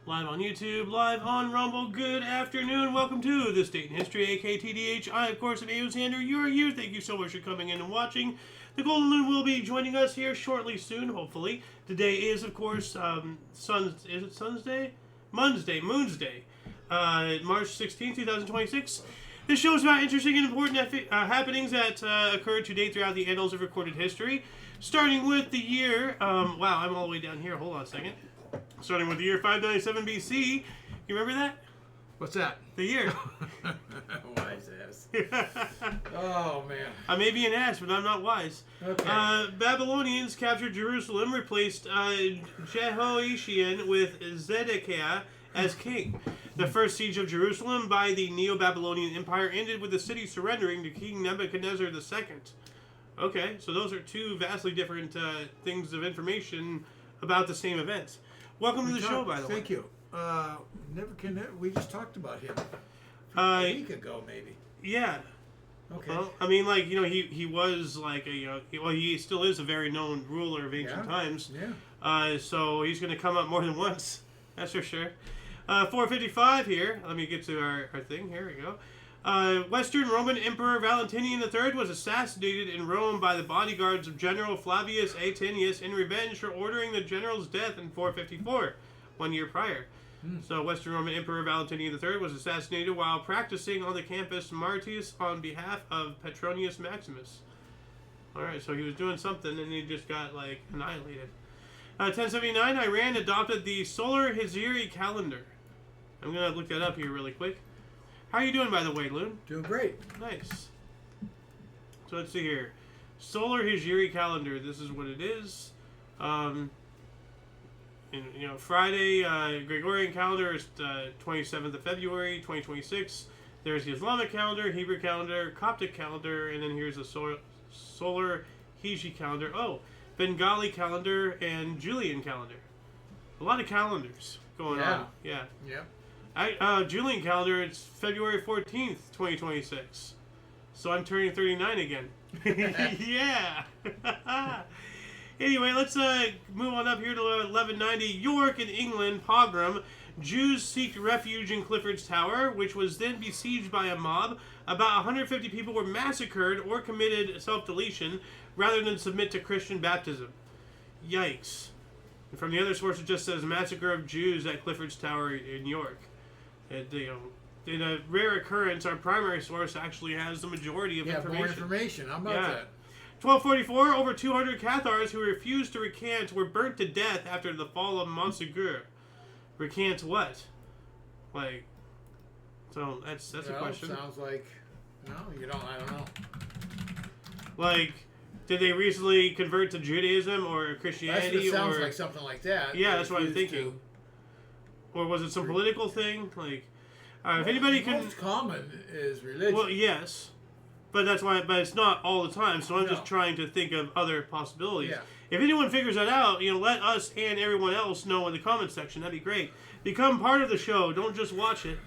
Live on YouTube, live on Rumble. Good afternoon. Welcome to This Date in History, aka TDH. I, of course, am Aosander. You are you. Thank you so much for coming in and watching. The Golden Loon will be joining us here shortly soon, hopefully. Today is, of course, is it Sun's Day? Moon's Day. March 16, 2026. This show is about interesting and important happenings that occurred to date throughout the annals of recorded history. Starting with the year, wow, I'm all the way down here. Hold on a second. Starting with the year 597 BC. You remember that? What's that? The year. Wise ass. Oh, man. I may be an ass, but I'm not wise. Okay. Babylonians captured Jerusalem, replaced Jehoiachin with Zedekiah as king. The first siege of Jerusalem by the Neo-Babylonian Empire ended with the city surrendering to King Nebuchadnezzar II. Okay, so those are two vastly different things of information about the same event. Welcome to the show, by the way. Thank you. Nebuchadnezzar, we just talked about him a week ago, maybe. Yeah. Okay. Well, I mean, like, you know, he was like a, he still is a very known ruler of ancient times. Yeah. So he's going to come up more than once. That's for sure. 455 here. Let me get to our thing. Here we go. Western Roman Emperor Valentinian III was assassinated in Rome by the bodyguards of General Flavius Atinius in revenge for ordering the general's death in 454, 1 year prior. So Western Roman Emperor Valentinian III was assassinated while practicing on the campus Martius on behalf of Petronius Maximus. Alright, so he was doing something and he just got, like, annihilated. 1079, Iran adopted the solar Hijri calendar. I'm going to look that up here really quick. How are you doing, by the way, Loon? Doing great. Nice. So let's see here. Solar Hijri calendar. This is what it is. Friday, Gregorian calendar is 27th of February, 2026. There's the Islamic calendar, Hebrew calendar, Coptic calendar, and then here's the solar Hijri calendar. Oh, Bengali calendar and Julian calendar. A lot of calendars going on. Yeah. Yep. Julian calendar, it's February 14th, 2026. So I'm turning 39 again. Yeah. Anyway, let's move on up here to 1190. York in England, pogrom. Jews seek refuge in Clifford's Tower, which was then besieged by a mob. About 150 people were massacred or committed self-deletion rather than submit to Christian baptism. Yikes. And from the other source, it just says massacre of Jews at Clifford's Tower in York. In a rare occurrence, our primary source actually has the majority of information. More information. How about that? 1244, over 200 Cathars who refused to recant were burnt to death after the fall of Montsegur. Recant what? Like, so that's a question. Sounds like, no, you don't, I don't know. Like, did they recently convert to Judaism or Christianity? It sounds like something like that. Yeah, that's what I'm thinking. Or was it some political thing? Like, if anybody can... Most common is religion. Well, yes. But it's not all the time, so I'm just trying to think of other possibilities. Yeah. If anyone figures that out, let us and everyone else know in the comment section. That'd be great. Become part of the show. Don't just watch it.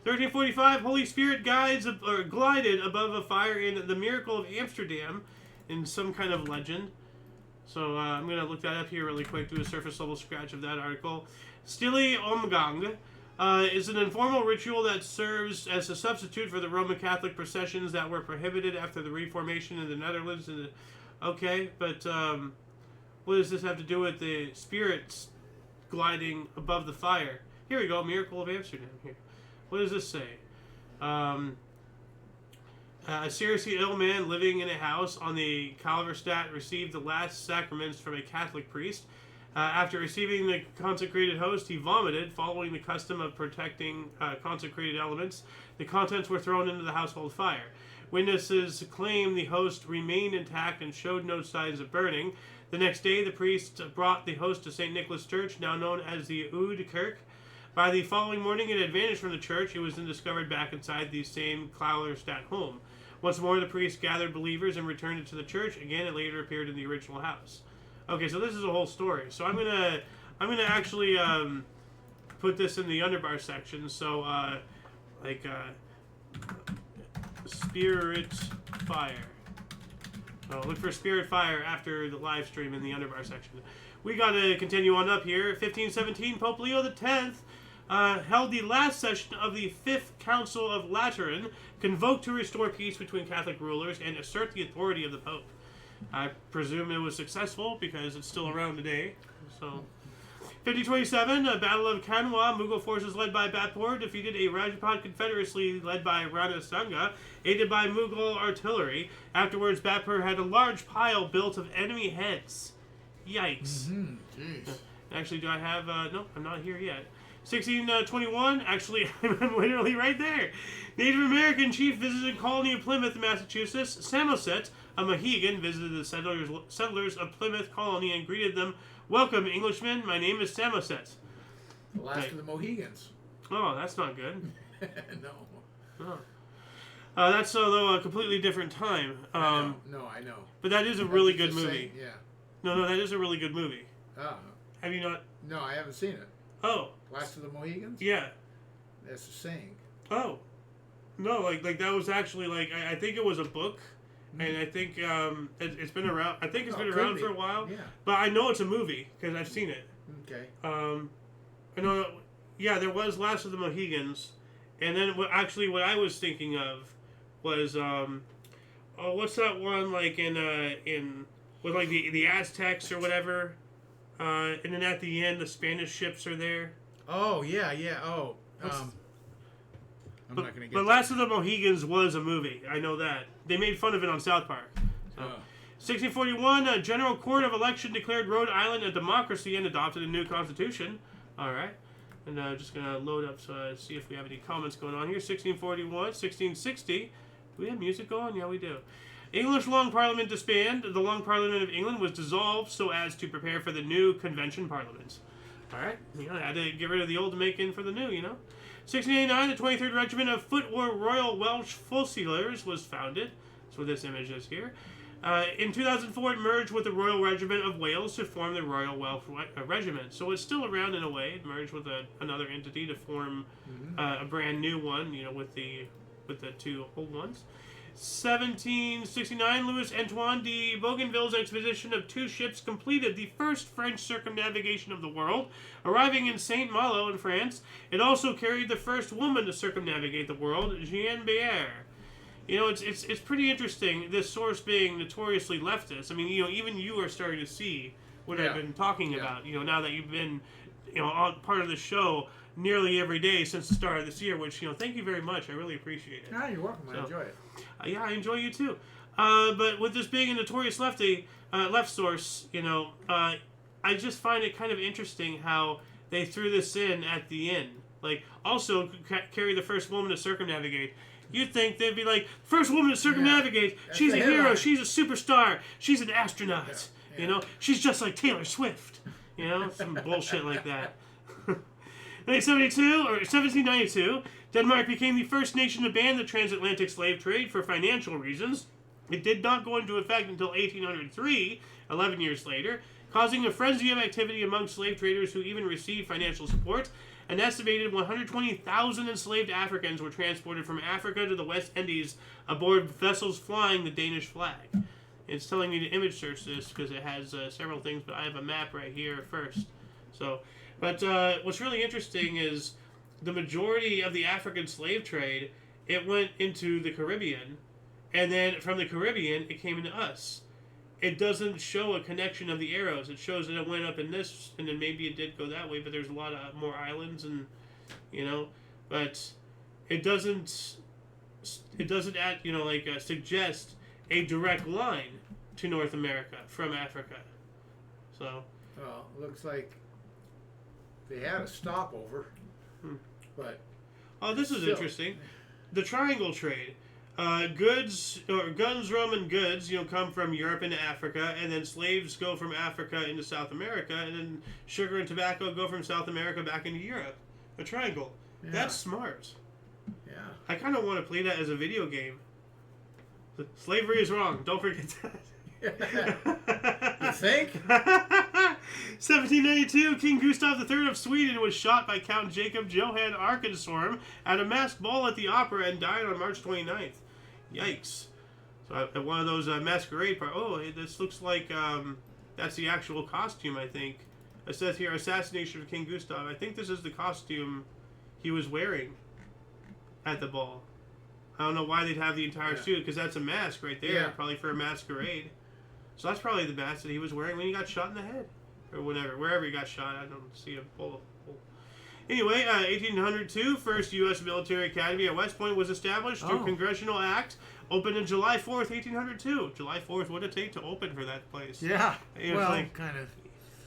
1345, Holy Spirit glided above a fire in the Miracle of Amsterdam in some kind of legend. So I'm going to look that up here really quick, do a surface level scratch of that article. Stille Omgang is an informal ritual that serves as a substitute for the Roman Catholic processions that were prohibited after the Reformation in the Netherlands. Okay, but what does this have to do with the spirits gliding above the fire? Here we go, Miracle of Amsterdam. Here, what does this say? A seriously ill man living in a house on the Kalverstad received the last sacraments from a Catholic priest. After receiving the consecrated host, he vomited, following the custom of protecting consecrated elements. The contents were thrown into the household fire. Witnesses claim the host remained intact and showed no signs of burning. The next day, the priest brought the host to St. Nicholas Church, now known as the Oude Kerk. By the following morning, it had vanished from the church. It was then discovered back inside the same Klauerstadt home. Once more, the priest gathered believers and returned it to the church. Again, it later appeared in the original house. Okay, so this is a whole story. So I'm gonna actually put this in the underbar section. So Spirit Fire. So look for Spirit Fire after the live stream in the underbar section. We got to continue on up here. 1517, Pope Leo X held the last session of the Fifth Council of Lateran, convoked to restore peace between Catholic rulers and assert the authority of the Pope. I presume it was successful because it's still around today. So, 5027, Battle of Kanwa, Mughal forces led by Bapur defeated a Rajput confederacy led by Rana Sanga, aided by Mughal artillery. Afterwards, Bapur had a large pile built of enemy heads. Yikes. Jeez. Actually, do I have... no, I'm not here yet. 1621, actually, I'm literally right there. Native American chief visited colony of Plymouth, Massachusetts. Samoset, a Mohegan, visited the settlers of Plymouth colony and greeted them. Welcome, Englishmen. My name is Samoset. The last of the Mohegans. Oh, that's not good. No. Oh. That's though a completely different time. I know. But that is a really good movie. Yeah. No, that is a really good movie. Oh. Have you not? No, I haven't seen it. Oh. Last of the Mohegans? Yeah. That's the saying. Oh. No, like that was actually I think it was a book. And I think it's been around. I think it's been around for a while. Yeah. But I know it's a movie because I've seen it. Okay. I know. Yeah, there was Last of the Mohegans, and then what I was thinking of was what's that one like in with like the Aztecs or whatever, and then at the end the Spanish ships are there. Oh yeah. Oh. I'm not gonna get. But Last of the Mohegans was a movie. I know that. They made fun of it on South Park. So. 1641, General Court of Election declared Rhode Island a democracy and adopted a new constitution. All right. And just going to load up so see if we have any comments going on here. 1641, 1660. Do we have music going? Yeah, we do. English Long Parliament disbanded. The Long Parliament of England was dissolved so as to prepare for the new Convention Parliament. All right. I had to get rid of the old to make in for the new, 1689, the 23rd Regiment of Foot or Royal Welsh Fusiliers was founded. That's what this image is here. In 2004, it merged with the Royal Regiment of Wales to form the Royal Welsh Regiment. So it's still around in a way. It merged with another entity to form a brand new one, with the two old ones. 1769, Louis Antoine de Bougainville's expedition of 2 ships completed the first French circumnavigation of the world, arriving in Saint Malo in France. It also carried the first woman to circumnavigate the world, Jeanne Beyer. It's pretty interesting, this source being notoriously leftist. I mean, even you are starting to see what I've been talking about, now that you've been, on part of the show nearly every day since the start of this year, which, thank you very much. I really appreciate it. Ah, you're welcome. I enjoy it. Yeah, I enjoy you too. But with this being a notorious left source, I just find it kind of interesting how they threw this in at the end. Like, also carry the first woman to circumnavigate. You'd think they'd be like, first woman to circumnavigate, she's a hero, she's a superstar, she's an astronaut, she's just like Taylor Swift, some bullshit like that. 1792, Denmark became the first nation to ban the transatlantic slave trade for financial reasons. It did not go into effect until 1803, 11 years later, causing a frenzy of activity among slave traders who even received financial support. An estimated 120,000 enslaved Africans were transported from Africa to the West Indies aboard vessels flying the Danish flag. It's telling me to image search this because it has several things, but I have a map right here first. But what's really interesting is the majority of the African slave trade, it went into the Caribbean, and then from the Caribbean, it came into us. It doesn't show a connection of the arrows. It shows that it went up in this, and then maybe it did go that way, but there's a lot of more islands, and, but it doesn't suggest a direct line to North America from Africa. So. Well, it looks like they had a stopover, but. Oh, this is interesting. The triangle trade. Guns, rum, and goods, come from Europe into Africa, and then slaves go from Africa into South America, and then sugar and tobacco go from South America back into Europe. A triangle. Yeah. That's smart. Yeah. I kind of want to play that as a video game. Slavery is wrong. Don't forget that. You think? 1792, King Gustav III of Sweden was shot by Count Jacob Johann Arkensorm at a masked ball at the opera and died on March 29th. Yikes. So at one of those masquerade parties. Oh, this looks like that's the actual costume, I think. It says here, assassination of King Gustav. I think this is the costume he was wearing at the ball. I don't know why they'd have the entire suit, because that's a mask right there, probably for a masquerade. So that's probably the mask that he was wearing when he got shot in the head. Or wherever he got shot. I don't see a bullet. Anyway, 1802, first U.S. military academy at West Point was established through Congressional Act, opened on July 4th, 1802. July 4th, what did it take to open for that place? Yeah, kind of.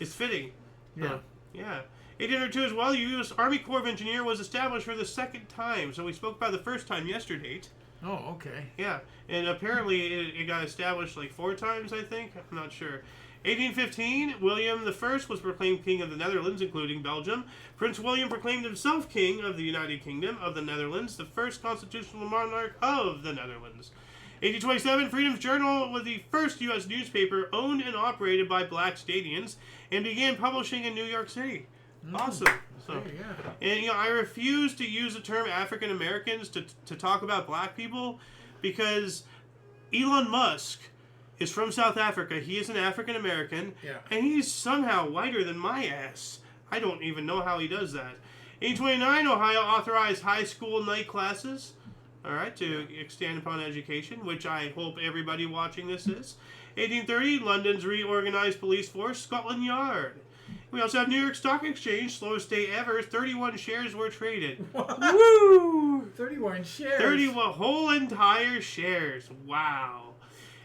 It's fitting. Yeah. Yeah. 1802 as well, the U.S. Army Corps of Engineer was established for the second time. So we spoke about the first time yesterday. Oh, okay. Yeah, and apparently it got established like 4 times, I think. I'm not sure. 1815, William I was proclaimed King of the Netherlands, including Belgium. Prince William proclaimed himself King of the United Kingdom of the Netherlands, the first constitutional monarch of the Netherlands. 1827, Freedom's Journal was the first U.S. newspaper owned and operated by black Stadians and began publishing in New York City. Awesome. So, and I refuse to use the term African Americans to talk about black people because Elon Musk is from South Africa. He is an African American, and he's somehow whiter than my ass. I don't even know how he does that. 1829, Ohio authorized high school night classes, all right, to extend upon education, which I hope everybody watching this is. 1830, London's reorganized police force, Scotland Yard. We also have New York Stock Exchange, slowest day ever. 31 shares were traded. What? Woo! 31 shares. 31 whole entire shares. Wow.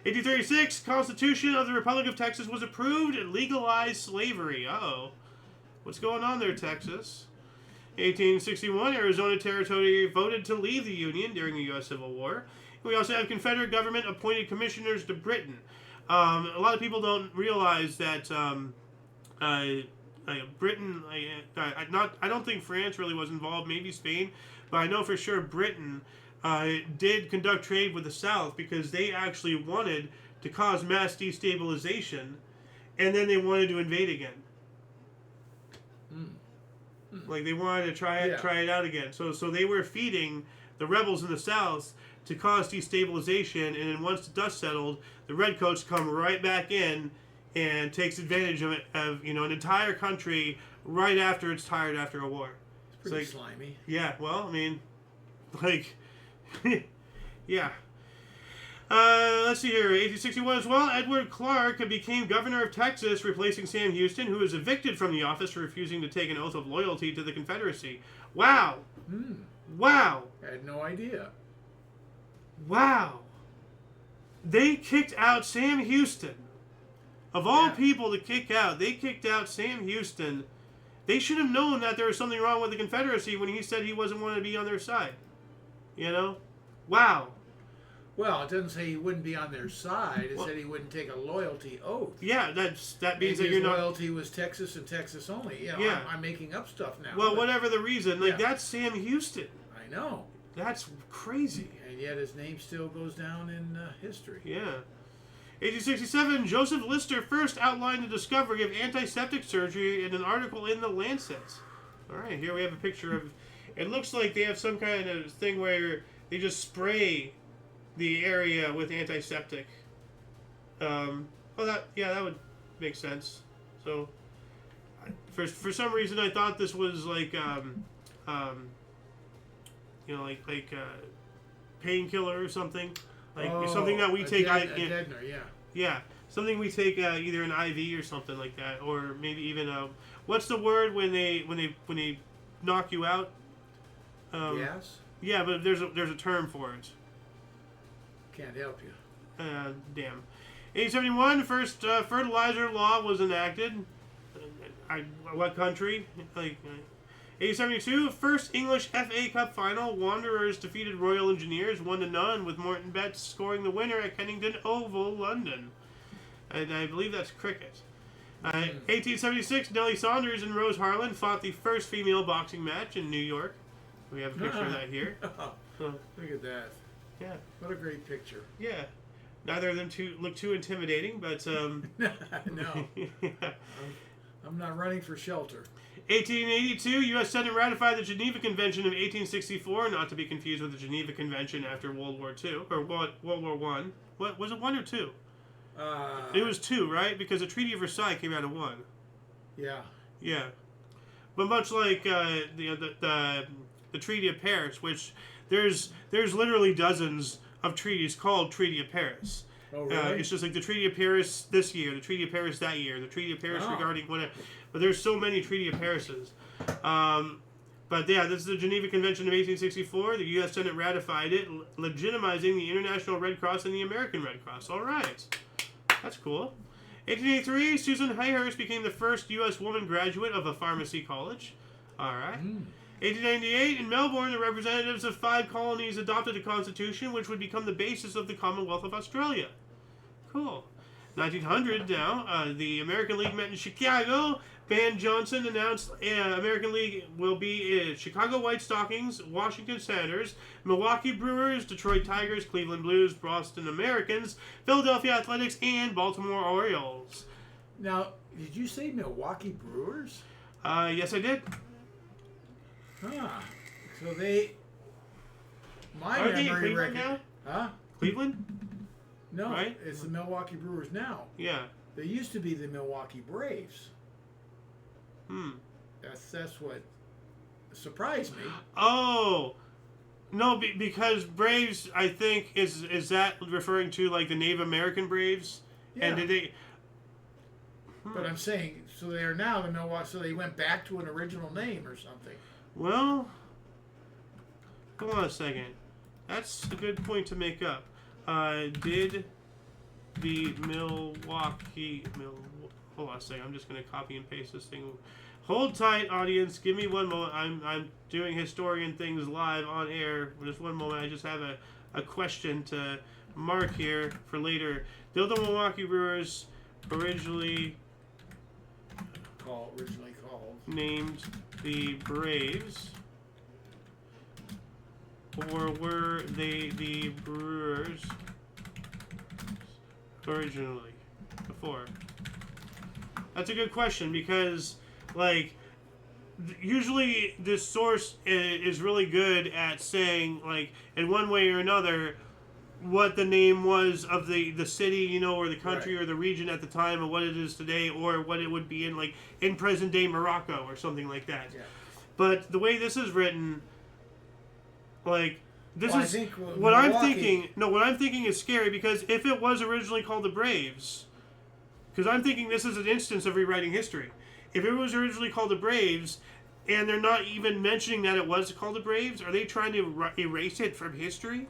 1836, Constitution of the Republic of Texas was approved and legalized slavery. Uh-oh. What's going on there, Texas? 1861, Arizona Territory voted to leave the Union during the U.S. Civil War. We also have Confederate government appointed commissioners to Britain. A lot of people don't realize that Britain, I don't think France really was involved, maybe Spain, but I know for sure Britain did conduct trade with the South because they actually wanted to cause mass destabilization, and then they wanted to invade again. Like they wanted to try it out again. So they were feeding the rebels in the South to cause destabilization, and then once the dust settled, the redcoats come right back in and takes advantage of it, of an entire country right after it's tired after a war. It's pretty slimy. Yeah, well, I mean, like, yeah. Let's see here. 1861 as well. Edward Clark became governor of Texas, replacing Sam Houston, who was evicted from the office for refusing to take an oath of loyalty to the Confederacy. Wow. Wow. I had no idea. Wow. They kicked out Sam Houston. Of all people to kick out, they kicked out Sam Houston. They should have known that there was something wrong with the Confederacy when he said he wasn't wanting to be on their side. Wow. Well, it doesn't say he wouldn't be on their side. It said he wouldn't take a loyalty oath. Yeah, that means that you're not. His loyalty was Texas and Texas only. I'm making up stuff now. Well, whatever the reason, that's Sam Houston. I know. That's crazy. And yet his name still goes down in history. Yeah. 1867, Joseph Lister first outlined the discovery of antiseptic surgery in an article in The Lancet. All right, here we have a picture of. It looks like they have some kind of thing where they just spray the area with antiseptic. That would make sense. So, for some reason, I thought this was like painkiller or something, something that we take. A deadener, yeah, something we take either an IV or something like that, or maybe even what's the word when they knock you out? Yes. Yeah, but there's a term for it. Can't help you. Damn. 1871, first fertilizer law was enacted. What country? 1872, first English FA Cup final. Wanderers defeated Royal Engineers 1-0, with Morton Betts scoring the winner at Kennington Oval, London. And I believe that's cricket. 1876, Nellie Saunders and Rose Harlan fought the first female boxing match in New York. We have a picture of that here. Look at that. Yeah. What a great picture. Yeah. Neither of them look too intimidating, but... No. I'm not running for shelter. 1882, U.S. Senate ratified the Geneva Convention of 1864, not to be confused with the Geneva Convention after World War II, or World War One. What was it, 1 or 2? It was 2, right? Because the Treaty of Versailles came out of 1. Yeah. Yeah. But much like the Treaty of Paris, which there's literally dozens of treaties called Treaty of Paris. Oh, really? It's just like the Treaty of Paris this year, the Treaty of Paris that year, the Treaty of Paris regarding whatever. But there's so many Treaty of Parises. But yeah, this is the Geneva Convention of 1864. The U.S. Senate ratified it, legitimizing the International Red Cross and the American Red Cross. All right. That's cool. 1883, Susan Hayhurst became the first U.S. woman graduate of a pharmacy college. All right. 1898, in Melbourne, the representatives of 5 colonies adopted a constitution which would become the basis of the Commonwealth of Australia. Cool. 1900 now, the American League met in Chicago. Ben Johnson announced American League will be Chicago White Stockings, Washington Senators, Milwaukee Brewers, Detroit Tigers, Cleveland Blues, Boston Americans, Philadelphia Athletics, and Baltimore Orioles. Now, did you say Milwaukee Brewers? Yes, I did. Huh. So they... My Are they in memory Cleveland record... now? Huh? Cleveland? No, Right? it's the Milwaukee Brewers now. Yeah. They used to be the Milwaukee Braves. That's what surprised me. Oh, no, because Braves, I think, is that referring to like the Native American Braves? Yeah. And did they? But I'm saying, so they are now the Milwaukee. So they went back to an original name or something. Well, hold on a second. That's a good point to make up. Did the Milwaukee hold on a second. I'm just gonna copy and paste this thing. Hold tight, audience. Give me one moment. I'm doing historian things live on air. Just one moment. I just have a question to mark here for later. Did the Milwaukee Brewers originally Called named the Braves, or were they the Brewers originally before? That's a good question because, like, usually this source is really good at saying, like, in one way or another, what the name was of the city, you know, or the country Right. or the region at the time, or what it is today, or what it would be in, like, in present day Morocco or something like that. Yeah. But the way this is written, like, this Well, I is think what I'm Milwaukee- thinking. No, what I'm thinking is scary because if it was originally called the Braves, because I'm thinking this is an instance of rewriting history. If it was originally called the Braves, and they're not even mentioning that it was called the Braves, are they trying to erase it from history?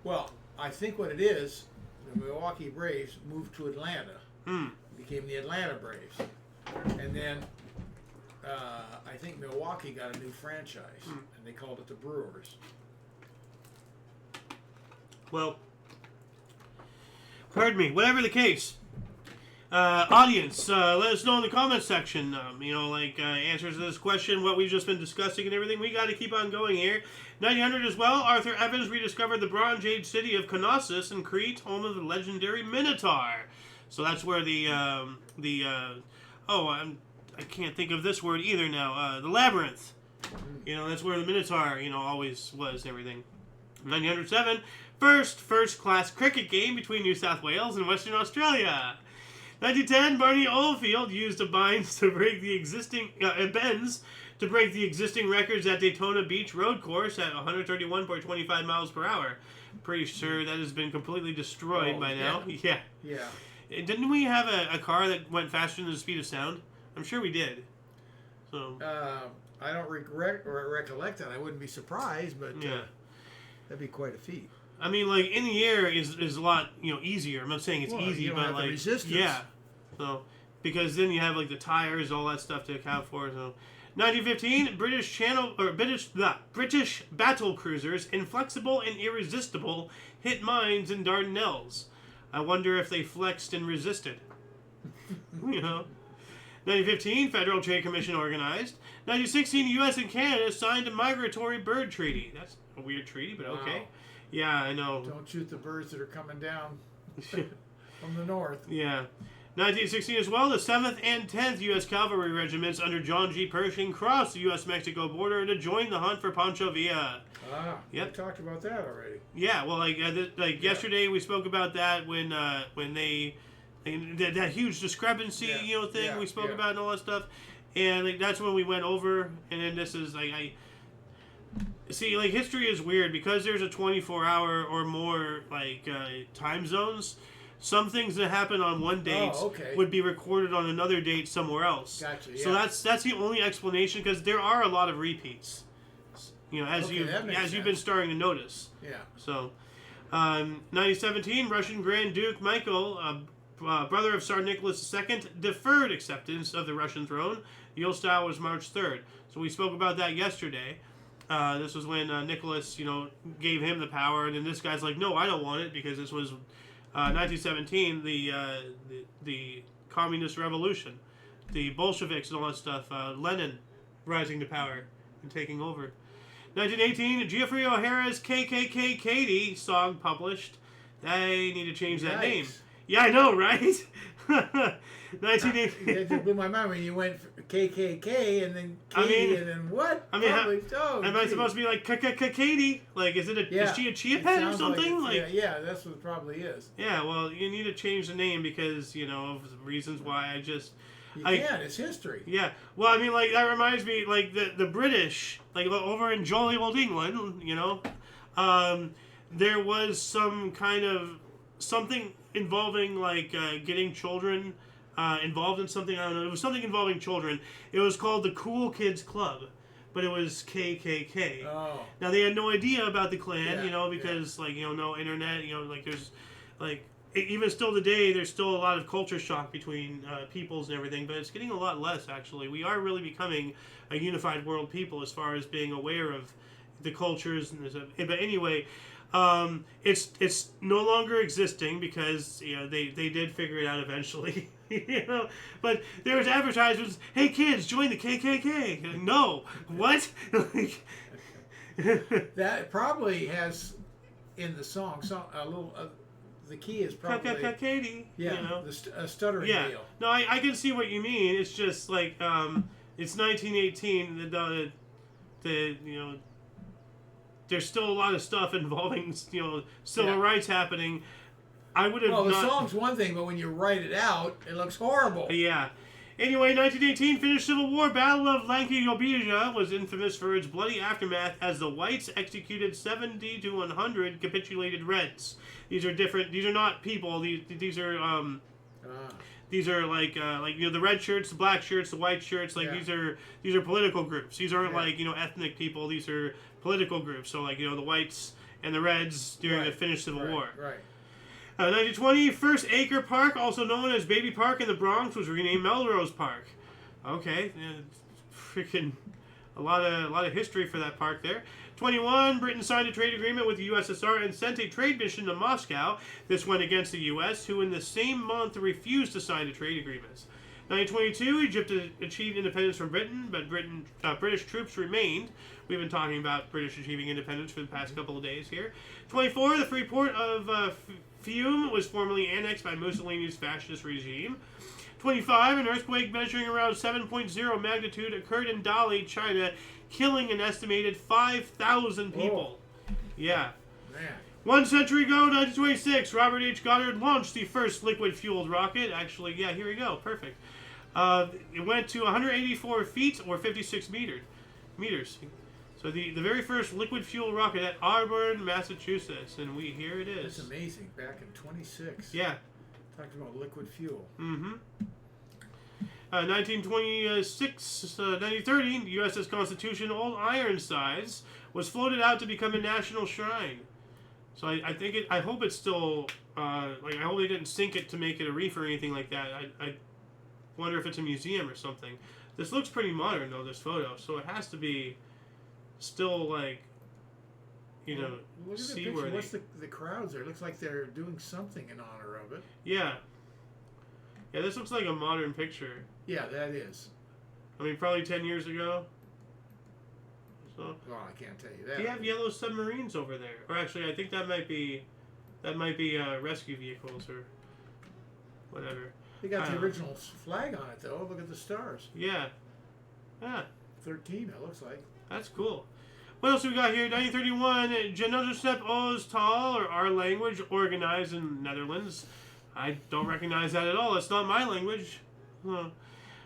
Well, I think what it is, the Milwaukee Braves moved to Atlanta. Became the Atlanta Braves. And then I think Milwaukee got a new franchise, and they called it the Brewers. Well, pardon me. Whatever the case, audience, let us know in the comments section. You know, like answers to this question, what we've just been discussing, and everything. We got to keep on going here. 1900 as well. Arthur Evans rediscovered the Bronze Age city of Knossos in Crete, home of the legendary Minotaur. So that's where I can't think of this word either now. The labyrinth. You know, that's where the Minotaur, you know, always was and everything. 1907, first class cricket game between New South Wales and Western Australia. 1910, Barney Oldfield used a bends to break the existing records at Daytona Beach Road Course at 131.25 miles per hour. Pretty sure that has been completely destroyed by now. Yeah. Yeah. Didn't we have a car that went faster than the speed of sound? I'm sure we did. So. I don't recollect that. I wouldn't be surprised, but Yeah. that'd be quite a feat. I mean, like, in the air is a lot, you know, easier. I'm not saying it's Well, easy, you don't but have the like, resistance. yeah. So, because then you have like the tires, all that stuff to account for. So, 1915, British battle cruisers, inflexible and irresistible, hit mines in Dardanelles. I wonder if they flexed and resisted. You know. 1915, Federal Trade Commission organized. 1916, U.S. and Canada signed a migratory bird treaty. That's a weird treaty, but okay. Wow. Yeah, I know. Don't shoot the birds that are coming down from the north. Yeah. 1916 as well, the 7th and 10th U.S. Cavalry Regiments under John G. Pershing crossed the U.S.-Mexico border to join the hunt for Pancho Villa. We talked about that already. Yeah, well, yesterday we spoke about that when they that huge discrepancy, thing we spoke about and all that stuff. and like that's when we went over. And then this is like see, like history is weird because there's a 24-hour or more like time zones. Some things that happen on one date would be recorded on another date somewhere else. Gotcha. Yeah. So that's the only explanation, because there are a lot of repeats. You know, as you've been starting to notice. Yeah. So, 1917, Russian Grand Duke Michael, brother of Tsar Nicholas II, deferred acceptance of the Russian throne. The old style was March 3rd. So we spoke about that yesterday. This was when Nicholas, gave him the power, and then this guy's like, no, I don't want it, because this was 1917, the communist revolution, the Bolsheviks and all that stuff. Lenin rising to power and taking over. 1918, Geoffrey O'Hara's KKK Katie song published. They need to change that name. Yeah, I know, right? 1918. That just blew my mind when you went KKK and then Katie and then what? I mean, am I supposed to be like Katie? Like, is she a chia pet or something? Yeah, that's what it probably is. Yeah, well, you need to change the name because, of reasons why it's history. Yeah, well, I mean, like, that reminds me, like, the British, like, over in jolly old England, there was some kind of something involving, like, getting children involved in something. I don't know. It was something involving children. It was called the Cool Kids Club, but it was KKK. Oh. Now, they had no idea about the Klan, because, like, no internet, like, there's, like, even still today, there's still a lot of culture shock between peoples and everything, but it's getting a lot less, actually. We are really becoming a unified world people as far as being aware of the cultures. But anyway, it's no longer existing because, they did figure it out eventually. But there was advertisements, hey kids, join the KKK. No. What? That probably has in the song a little... the key is probably Katie. The stuttering deal. No, I can see what you mean. It's just like it's 1918. There's still a lot of stuff involving civil rights happening. I would have. Well, the song's one thing, but when you write it out, it looks horrible. Yeah. Anyway, 1918, Finnish Civil War. Battle of Lankijobiija was infamous for its bloody aftermath as the whites executed 70 to 100 capitulated Reds. These are different. These are not people. These are like the red shirts, the black shirts, the white shirts. Like these are political groups. These aren't like ethnic people. These are political groups. So like the whites and the Reds during the Finnish Civil War. Right. 1920, First Acre Park, also known as Baby Park in the Bronx, was renamed Melrose Park. Okay, freaking a lot of history for that park there. 21, Britain signed a trade agreement with the USSR and sent a trade mission to Moscow. This went against the U.S., who in the same month refused to sign the trade agreements. 1922, Egypt achieved independence from Britain, but British troops remained. We've been talking about British achieving independence for the past couple of days here. 24, the free port of Fiume was formally annexed by Mussolini's fascist regime. 25, an earthquake measuring around 7.0 magnitude occurred in Dali, China, killing an estimated 5,000 people. Oh. Yeah. Man. 1 century ago, 1926, Robert H. Goddard launched the first liquid-fueled rocket. Actually, yeah, here we go. Perfect. It went to 184 feet or 56 meters. So the very first liquid fuel rocket at Auburn, Massachusetts, and here it is. That's amazing. Back in 26. Yeah. Talking about liquid fuel. Mm-hmm. 1926, 1930, the U.S.'s Constitution, Old Ironsides, was floated out to become a national shrine. So I hope it's still, I hope they didn't sink it to make it a reef or anything like that. I wonder if it's a museum or something. This looks pretty modern, though, this photo, so it has to be still, like, look at the picture. What's the crowds there? It looks like they're doing something in honor of it. Yeah. Yeah, this looks like a modern picture. Yeah, that is. I mean, probably 10 years ago. So. Well, I can't tell you that. They have yellow submarines over there. Or actually, I think that might be rescue vehicles or whatever. They got the original flag on it, though. Look at the stars. Yeah. Yeah. 13, it looks like. That's cool. What else we got here? 1931, Genootschap Oosttaal, or Our Language, organized in Netherlands. I don't recognize that at all. It's not my language. Huh.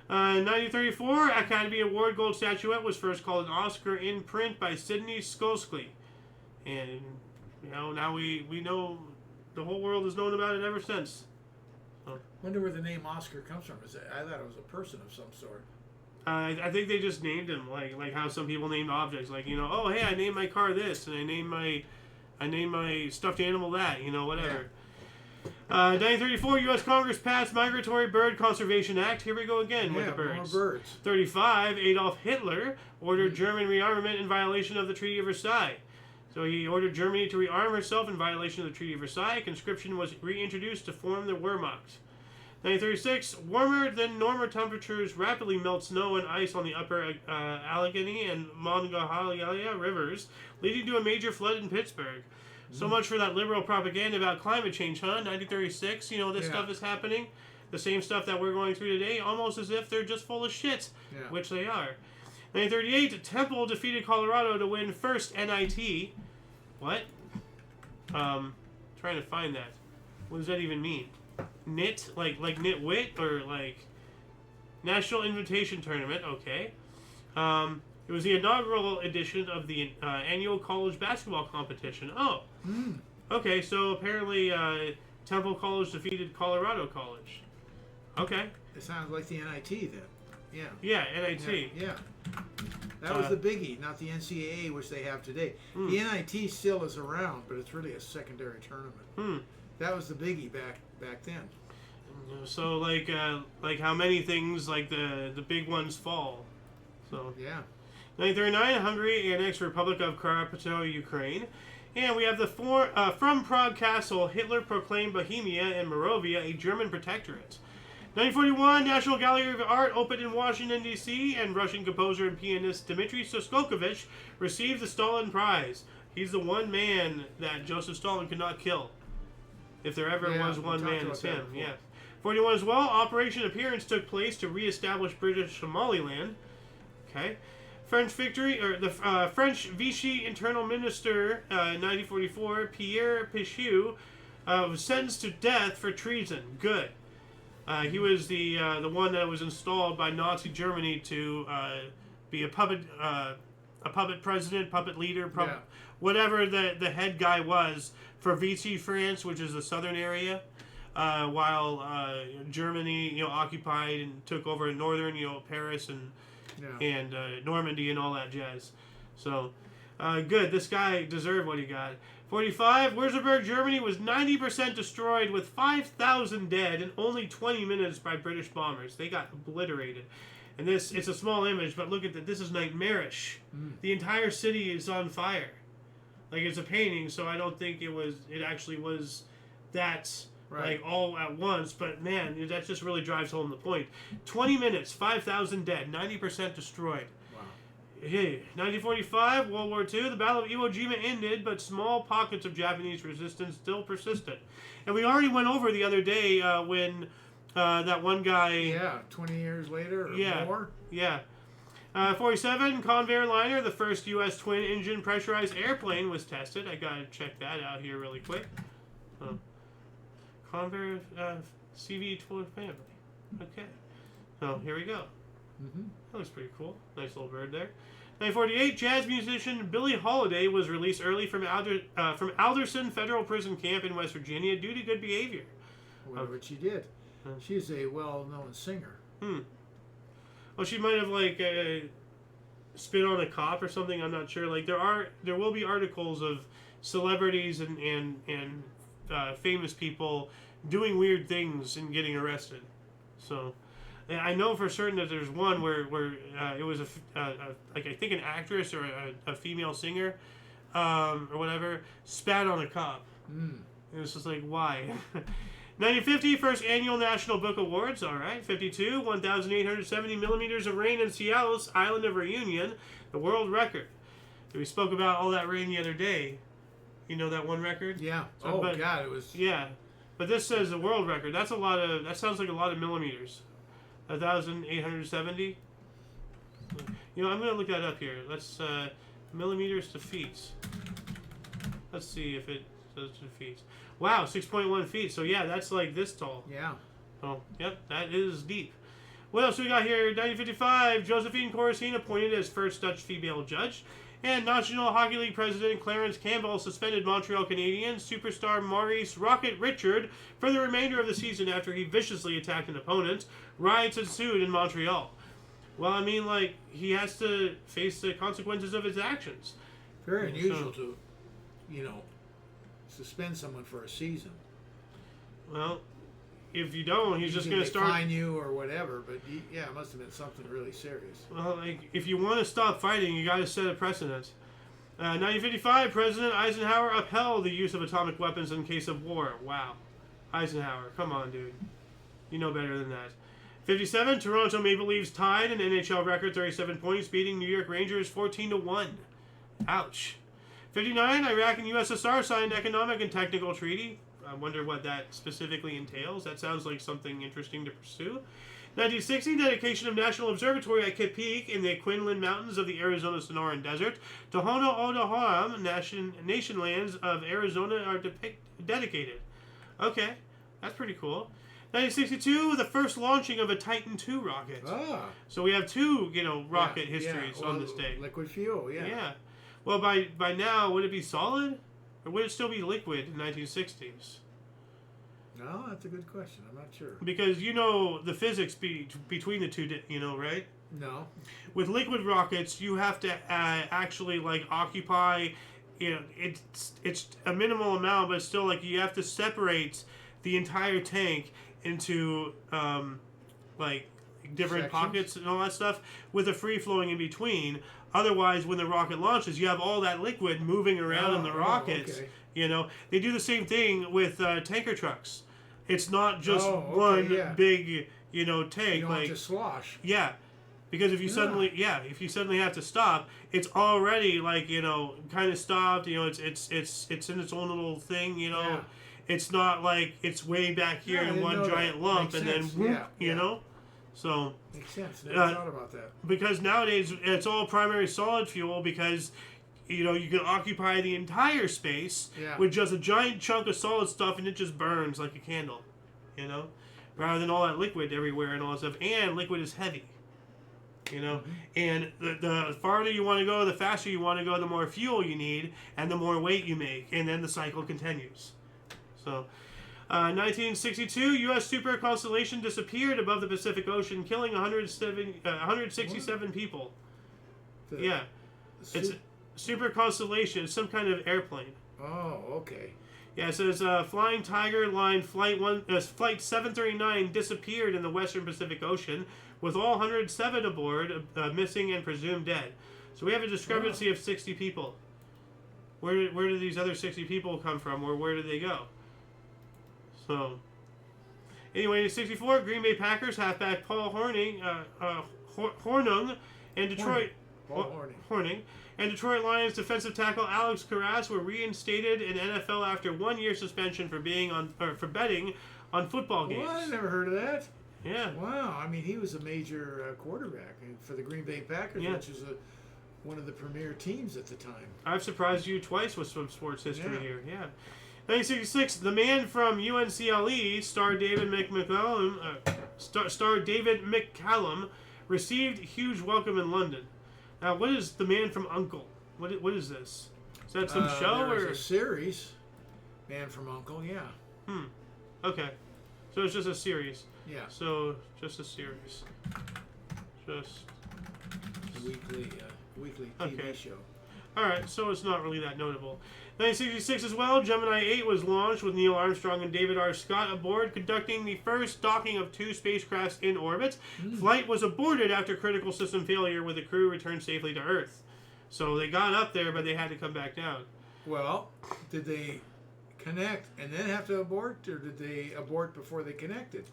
1934 Academy Award Gold Statuette was first called an Oscar in print by Sidney Skolsky. And, now we know the whole world has known about it ever since. So, Wonder where the name Oscar comes from. I thought it was a person of some sort. I think they just named him like how some people named objects. Like, oh, hey, I named my car this, and I named my stuffed animal that, whatever. Yeah. 1934, U.S. Congress passed Migratory Bird Conservation Act. Here we go again with the birds. More birds. 35, Adolf Hitler ordered German rearmament in violation of the Treaty of Versailles. So he ordered Germany to rearm herself in violation of the Treaty of Versailles. Conscription was reintroduced to form the Wehrmacht. 1936, warmer than normal temperatures rapidly melt snow and ice on the upper Allegheny and Monongahela rivers, leading to a major flood in Pittsburgh. So much for that liberal propaganda about climate change, huh? 1936, this stuff is happening. The same stuff that we're going through today, almost as if they're just full of shit, which they are. 1938, Temple defeated Colorado to win first NIT. What? Trying to find that. What does that even mean? Knit? Like nitwit? Or like National Invitation Tournament, okay. It was the inaugural edition of the annual college basketball competition. Oh. Okay, so apparently Temple College defeated Colorado College. Okay. It sounds like the NIT then. Yeah. Yeah, NIT. Yeah. That was the biggie, not the NCAA, which they have today. The NIT still is around, but it's really a secondary tournament. That was the biggie back then. So like how many things like the big ones fall. So yeah. 1939, Hungary annexed Republic of Carpatho, Ukraine. And we have from Prague Castle, Hitler proclaimed Bohemia and Moravia a German protectorate. 1941, National Gallery of Art opened in Washington, D.C., and Russian composer and pianist Dmitry Shostakovich received the Stalin Prize. He's the one man that Joseph Stalin could not kill. If there ever was one man, it's him. Yeah. 41 as well, Operation Appearance took place to reestablish British Somaliland. Okay. French victory, or the French Vichy Internal Minister in 1944, Pierre Pichou, was sentenced to death for treason. Good. He was the one that was installed by Nazi Germany to be a puppet president, puppet leader, whatever the head guy was for Vichy France, which is the southern area, while Germany occupied and took over northern Paris and Normandy and all that jazz. So good. This guy deserved what he got. 45, Würzburg, Germany was 90% destroyed with 5,000 dead in only 20 minutes by British bombers. They got obliterated. And it's a small image, but look at that. This is nightmarish. The entire city is on fire. Like, it's a painting, so I don't think it actually was that, like, all at once. But, man, that just really drives home the point. 20 minutes, 5,000 dead, 90% destroyed. Hey, 1945, World War II, the Battle of Iwo Jima ended, but small pockets of Japanese resistance still persisted. And we already went over the other day when that one guy... Yeah, 20 years later or more. Yeah. 47, Convair liner, the first U.S. twin-engine pressurized airplane, was tested. I gotta check that out here really quick. Convair CV-12 family. Okay. So, here we go. That looks pretty cool. Nice little bird there. 1948, jazz musician Billie Holiday was released early from Alderson Federal Prison Camp in West Virginia due to good behavior. Well, what she did. She's a well-known singer. Well, she might have spit on a cop or something. I'm not sure. Like there will be articles of celebrities and famous people doing weird things and getting arrested. So. I know for certain that there's one where it was I think an actress or a female singer, or whatever, spat on a cop. It was just like, why? 1950, first annual National Book Awards. All right. 52, 1,870 millimeters of rain in Seattle's island of Reunion, the world record. We spoke about all that rain the other day. You know that one record? Yeah. God, it was. Yeah, but this says the world record. That sounds like a lot of millimeters. 1,870. I'm going to look that up here. Let's millimeters to feet. Let's see if it says to feet. Wow, 6.1 feet. So yeah, that's like this tall. Yeah. Oh, yep, that is deep. What else we got here? 1955, Josephine Corisine appointed as first Dutch female judge. And National Hockey League president Clarence Campbell suspended Montreal Canadiens superstar Maurice Rocket Richard for the remainder of the season after he viciously attacked an opponent. Riots ensued in Montreal. Well, I mean, like, he has to face the consequences of his actions. Very unusual to, suspend someone for a season. Well, if you don't, he's just going to start... fine you or whatever, but yeah, it must have been something really serious. Well, like, if you want to stop fighting, you got to set a precedent. 1955, President Eisenhower upheld the use of atomic weapons in case of war. Wow. Eisenhower, come on, dude. You know better than that. 57, Toronto Maple Leafs tied an NHL record 37 points, beating New York Rangers 14-1. Ouch. 59, Iraq and USSR signed economic and technical treaty. I wonder what that specifically entails. That sounds like something interesting to pursue. 1960, dedication of National Observatory at Kitt Peak in the Quinlan Mountains of the Arizona Sonoran Desert. Tohono O'odham nation lands of Arizona are dedicated. Okay, that's pretty cool. 1962, the first launching of a Titan II rocket. Ah. So we have two, rocket histories on this day. Liquid fuel, yeah. Yeah. Well, by now, would it be solid? Or would it still be liquid in 1960s? No, that's a good question. I'm not sure. Because the physics between the two, right? No. With liquid rockets, you have to actually occupy. It's a minimal amount, but still you have to separate the entire tank into different sections? pockets and all that stuff with a free flowing in between. Otherwise, when the rocket launches, you have all that liquid moving around in the rockets. Okay. They do the same thing with tanker trucks. It's not just one big, tank. You don't just slosh. Yeah, because if you suddenly have to stop, it's already kind of stopped. It's in its own little thing. Yeah. It's not like it's way back here in one giant lump and then whoop, So makes sense. Never thought about that. Because nowadays it's all primary solid fuel because you can occupy the entire space with just a giant chunk of solid stuff and it just burns like a candle, rather than all that liquid everywhere and all that stuff. And liquid is heavy, and the farther you want to go, the faster you want to go, the more fuel you need and the more weight you make, and then the cycle continues. So 1962, U.S. super constellation disappeared above the Pacific Ocean, killing 167 people. It's a super constellation. It's some kind of airplane. Oh, okay. Yeah, it says Flying Tiger Line Flight 739 disappeared in the Western Pacific Ocean, with all 107 aboard missing and presumed dead. So we have a discrepancy of 60 people. Where did these other 60 people come from, or where did they go? So, anyway, in 64, Green Bay Packers halfback Paul Hornung and Detroit Horning and Detroit Lions defensive tackle Alex Karras were reinstated in NFL after 1 year suspension for betting on football games. Well, I never heard of that. Yeah. Wow. I mean, he was a major quarterback for the Green Bay Packers, which is one of the premier teams at the time. I've surprised you twice with some sports history here. Yeah. 1966, the man from UNCLE, star David McCallum, received huge welcome in London. Now, what is the man from U.N.C.L.E.? What is this? Is that some show or a series? Man from U.N.C.L.E., yeah. Okay, so it's just a series. Yeah. So just a series. Just a weekly TV show. All right, so it's not really that notable. 1966 as well, Gemini 8 was launched with Neil Armstrong and David R. Scott aboard, conducting the first docking of two spacecrafts in orbit. Flight was aborted after critical system failure, with the crew returned safely to Earth. So they got up there, but they had to come back down. Well, did they connect and then have to abort, or did they abort before they connected?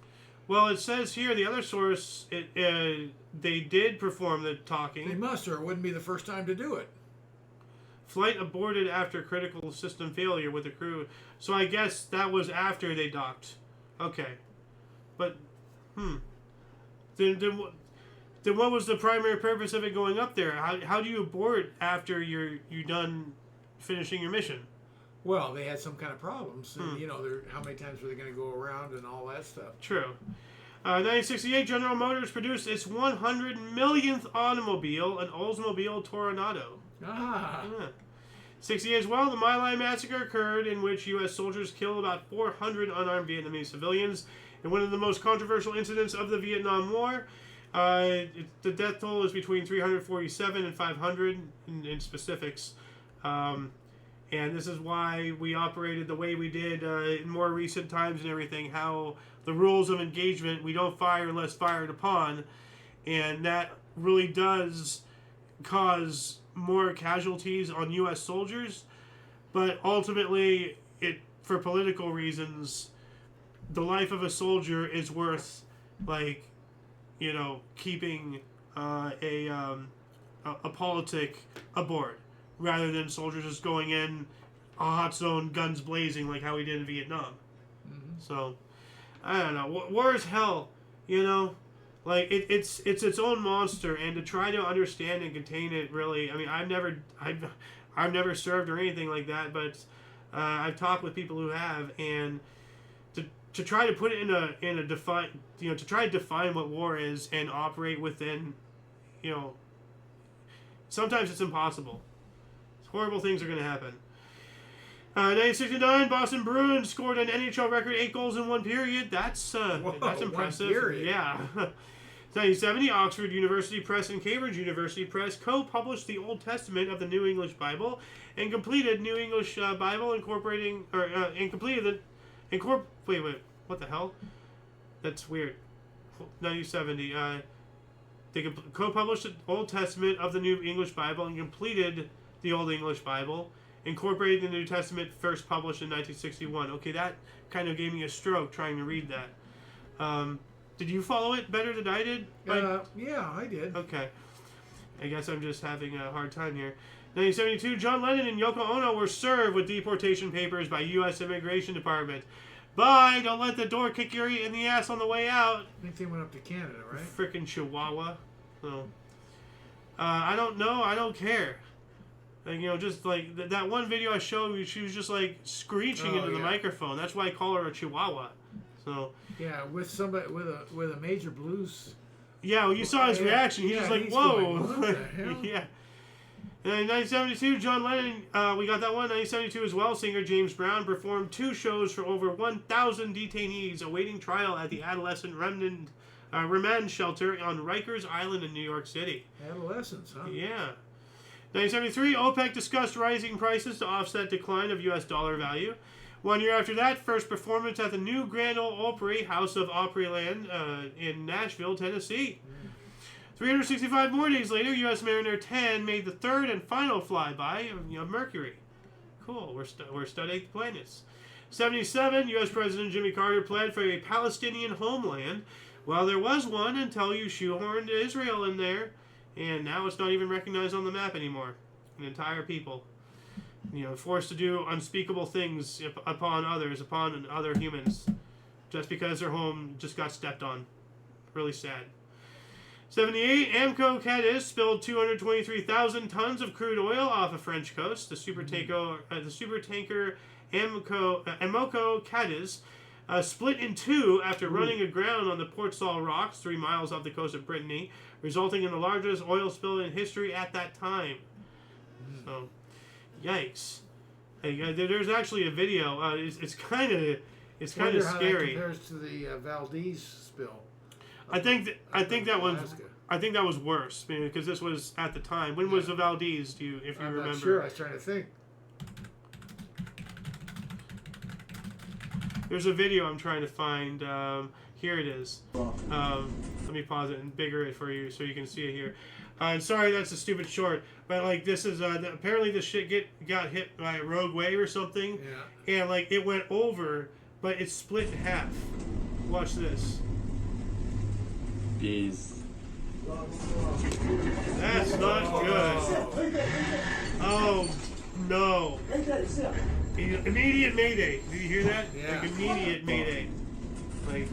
Well, it says here, the other source, they did perform the docking. They must, or it wouldn't be the first time to do it. Flight aborted after critical system failure with the crew. So I guess that was after they docked. Okay. But, Then what was the primary purpose of it going up there? How do you abort after you're done finishing your mission? Well, they had some kind of problems. And, how many times were they going to go around and all that stuff? True. 1968, General Motors produced its 100 millionth automobile, an Oldsmobile Toronado. Ah. Yeah. 68 as well, the My Lai massacre occurred, in which U.S. soldiers killed about 400 unarmed Vietnamese civilians. In one of the most controversial incidents of the Vietnam War, the death toll is between 347 and 500 in specifics. And this is why we operated the way we did in more recent times and everything, how the rules of engagement, we don't fire unless fired upon. And that really does cause more casualties on U.S. soldiers. But ultimately, for political reasons, the life of a soldier is worth, like, you know, keeping a politic aboard, rather than soldiers just going in a hot zone, guns blazing, like how we did in Vietnam. Mm-hmm. So, I don't know. War is hell, you know? Like, it's its own monster, and to try to understand and contain it, really, I mean, I've never served or anything like that, but I've talked with people who have, and to try to put it in a define, you know, to try to define what war is and operate within, you know, sometimes it's impossible. Horrible things are going to happen. 1969, Boston Bruins scored an NHL record 8 goals in one period. That's impressive. One period. Yeah. 1970, Oxford University Press and Cambridge University Press co-published the Old Testament of the New English Bible and completed New English Bible incorporating and completed the wait, what the hell? That's weird. 1970, they co-published the Old Testament of the New English Bible and completed the Old English Bible, incorporated the New Testament, first published in 1961. Okay, that kind of gave me a stroke trying to read that. Did you follow it better than I did? Yeah, I did. Okay. I guess I'm just having a hard time here. 1972, John Lennon and Yoko Ono were served with deportation papers by U.S. Immigration Department. Bye! Don't let the door kick you in the ass on the way out. I think they went up to Canada, right? Frickin' Chihuahua. So, I don't know. I don't care. Like, you know, just like that one video I showed you, she was just like screeching into the microphone. That's why I call her a Chihuahua. So yeah, with somebody with a major blues. Yeah, well, you saw his reaction. He's just like, whoa. Going, what the hell? Yeah. And in 1972, John Lennon, we got that one. 1972 as well, singer James Brown performed 2 shows for over 1,000 detainees awaiting trial at the adolescent remand shelter on Rikers Island in New York City. Adolescents, huh? Yeah. 1973, OPEC discussed rising prices to offset decline of U.S. dollar value. 1 year after that, first performance at the new Grand Ole Opry, House of Opryland in Nashville, Tennessee. 365 more days later, U.S. Mariner 10 made the third and final flyby of Mercury. Cool, we're studying the planets. 77, U.S. President Jimmy Carter pled for a Palestinian homeland. Well, there was one until you shoehorned Israel in there, and now it's not even recognized on the map anymore. An entire people, you know, forced to do unspeakable things upon others, upon other humans, just because their home just got stepped on. Really sad. 78, Amco Cadiz spilled 223,000 tons of crude oil off the French coast. The supertanker Amoco Cadiz split in two after running aground on the Port Saul Rocks, 3 miles off the coast of Brittany, resulting in the largest oil spill in history at that time. So, yikes! Hey, there's actually a video. It's kind of scary. How that compares to the Valdez spill. I think that was worse because this was at the time. When was the Valdez? If you remember? I'm not sure. I was trying to think. There's a video I'm trying to find. Here it is. Let me pause it and bigger it for you so you can see it here. And sorry, that's a stupid short, but like this is apparently this shit got hit by a rogue wave or something, and like it went over, but it split in half. Watch this. Peace. That's not good. Oh no! Immediate mayday. Did you hear that? Yeah. Like immediate mayday. Like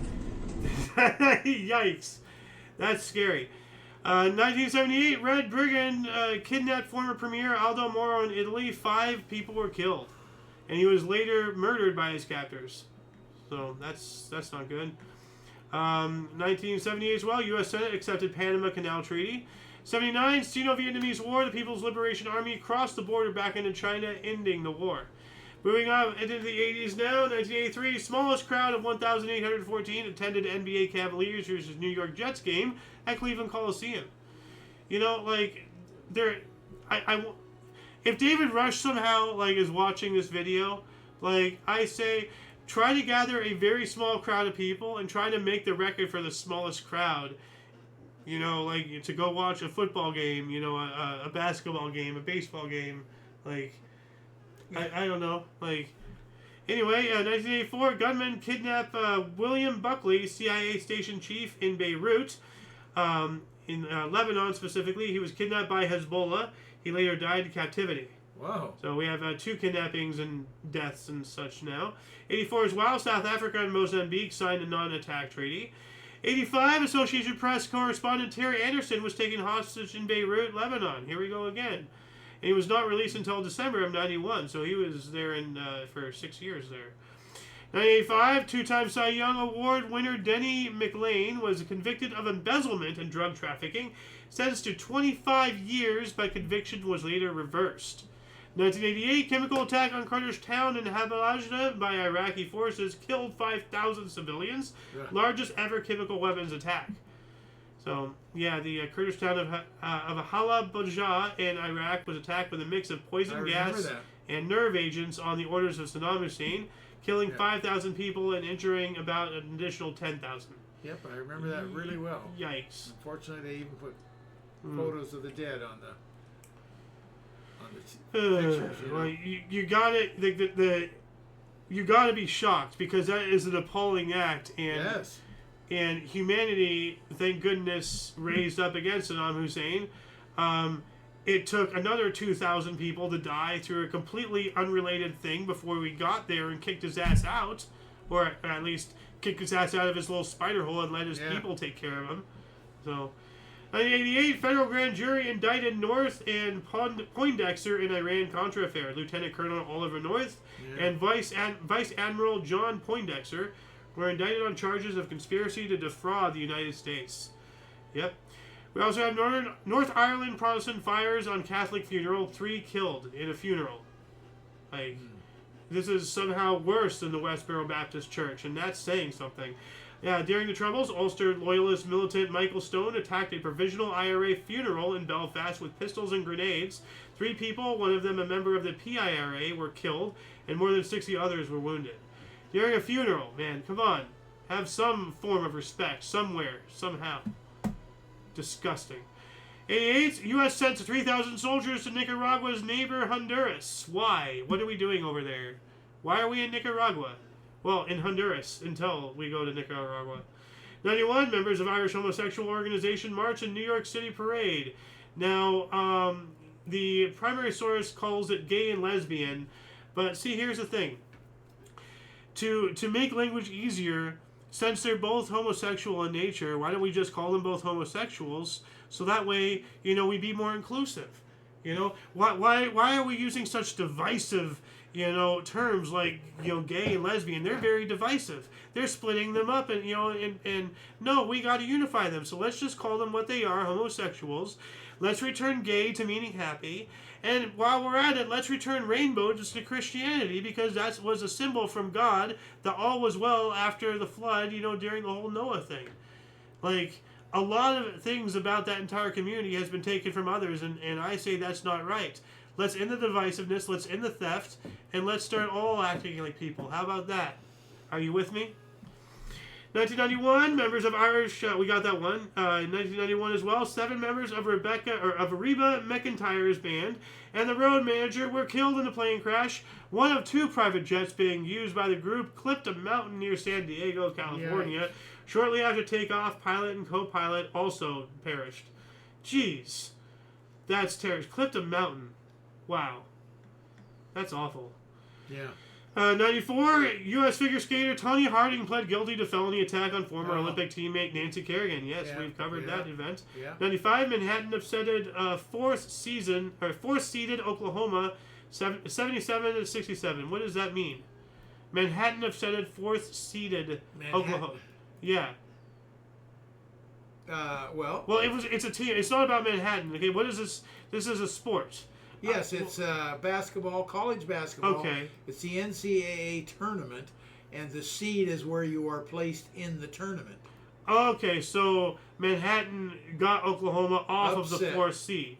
yikes! That's scary. 1978, Red Brigand kidnapped former Premier Aldo Moro in Italy. 5 people were killed, and he was later murdered by his captors. So that's not good. 1978 as well, U.S. Senate accepted Panama Canal Treaty. 79, Sino-Vietnamese War, the People's Liberation Army crossed the border back into China, ending the war. Moving on into the 80s now, 1983, smallest crowd of 1,814 attended NBA Cavaliers versus New York Jets game at Cleveland Coliseum. You know, like, if David Rush somehow, like, is watching this video, like, I say, try to gather a very small crowd of people and try to make the record for the smallest crowd. You know, like, to go watch a football game, you know, a basketball game, a baseball game, like... I don't know. Like, anyway, 1984, gunmen kidnap William Buckley, CIA station chief in Beirut, in Lebanon specifically. He was kidnapped by Hezbollah. He later died in captivity. Wow. So we have 2 kidnappings and deaths and such now. 84 as well, South Africa and Mozambique signed a non-attack treaty. 85, Associated Press correspondent Terry Anderson was taken hostage in Beirut, Lebanon. Here we go again. And he was not released until December of 91, so he was there for 6 years there. 1985, 2-time Cy Young Award winner Denny McLean was convicted of embezzlement and drug trafficking, sentenced to 25 years, but conviction was later reversed. 1988, chemical attack on Kurdish town in Habalajna by Iraqi forces killed 5,000 civilians, largest ever chemical weapons attack. So, yeah, the Kurdish town of Halabja in Iraq was attacked with a mix of poison gas and nerve agents on the orders of Saddam Hussein, killing 5,000 people and injuring about an additional 10,000. Yep, I remember that really well. Yikes. Unfortunately, they even put photos of the dead on the pictures. You know? Well, you gotta you gotta be shocked, because that is an appalling act, and yes. And humanity, thank goodness, raised up against Saddam Hussein. It took another 2,000 people to die through a completely unrelated thing before we got there and kicked his ass out. Or at least kicked his ass out of his little spider hole and let his people take care of him. So, 1988, federal grand jury indicted North and Poindexter in Iran-Contra affair. Lieutenant Colonel Oliver North and Vice Admiral John Poindexter were indicted on charges of conspiracy to defraud the United States. Yep. We also have North Ireland Protestant fires on Catholic funeral, 3 killed in a funeral. Like, this is somehow worse than the Westboro Baptist Church, and that's saying something. Yeah, during the Troubles, Ulster Loyalist militant Michael Stone attacked a provisional IRA funeral in Belfast with pistols and grenades. 3 people, one of them a member of the PIRA, were killed, and more than 60 others were wounded. During a funeral, man, come on. Have some form of respect, somewhere, somehow. Disgusting. 88, U.S. sent 3,000 soldiers to Nicaragua's neighbor Honduras. Why? What are we doing over there? Why are we in Nicaragua? Well, in Honduras, until we go to Nicaragua. 91, members of Irish homosexual organization march in New York City parade. Now, the primary source calls it gay and lesbian, but see, here's the thing. To make language easier, since they're both homosexual in nature, why don't we just call them both homosexuals? So that way, you know, we be more inclusive. You know, why are we using such divisive, you know, terms like, you know, gay and lesbian? They're very divisive. They're splitting them up, and, you know, and no, we got to unify them. So let's just call them what they are, homosexuals. Let's return gay to meaning happy. And while we're at it, let's return rainbow just to Christianity, because that was a symbol from God that all was well after the flood, you know, during the whole Noah thing. Like, a lot of things about that entire community has been taken from others, and I say that's not right. Let's end the divisiveness, let's end the theft, and let's start all acting like people. How about that? Are you with me? 1991, members of Irish, we got that one. 1991 as well, 7 members of Reba McEntire's band and the road manager were killed in a plane crash. One of 2 private jets being used by the group clipped a mountain near San Diego, California. Yeah. Shortly after takeoff, pilot and co-pilot also perished. Jeez. That's terrible. Clipped a mountain. Wow. That's awful. Yeah. 94, U.S. figure skater Tony Harding pled guilty to felony attack on former Olympic teammate Nancy Kerrigan. Yes, we've covered that event. Yeah. 95, Manhattan upsetted 4th seeded Oklahoma 77-67. What does that mean? Manhattan upsetted 4th seeded Oklahoma. Yeah. Well, it's a team. It's not about Manhattan. Okay, what is this? This is a sport. Yes, it's basketball, college basketball. Okay. It's the NCAA tournament, and the seed is where you are placed in the tournament. Okay, so Manhattan got Oklahoma off of the 4th seed.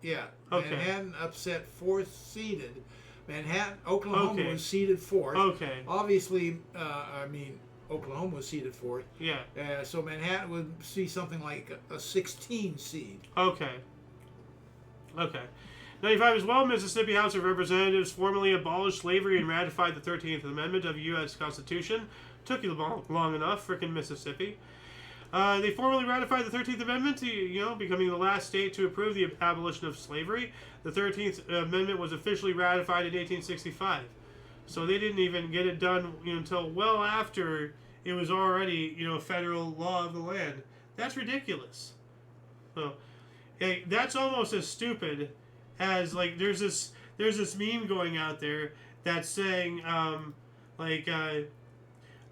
Yeah. Okay. Manhattan upset 4th seeded. Oklahoma was seeded 4th. Okay. Obviously, Oklahoma was seeded 4th. Yeah. So Manhattan would see something like a 16 seed. Okay. 95 as well, Mississippi House of Representatives formally abolished slavery and ratified the 13th Amendment of the U.S. Constitution. Took you long enough, frickin' Mississippi. They formally ratified the 13th Amendment, becoming the last state to approve the abolition of slavery. The 13th Amendment was officially ratified in 1865. So they didn't even get it done until well after it was already, federal law of the land. That's ridiculous. So, that's almost as stupid as, like, there's this meme going out there that's saying, I'm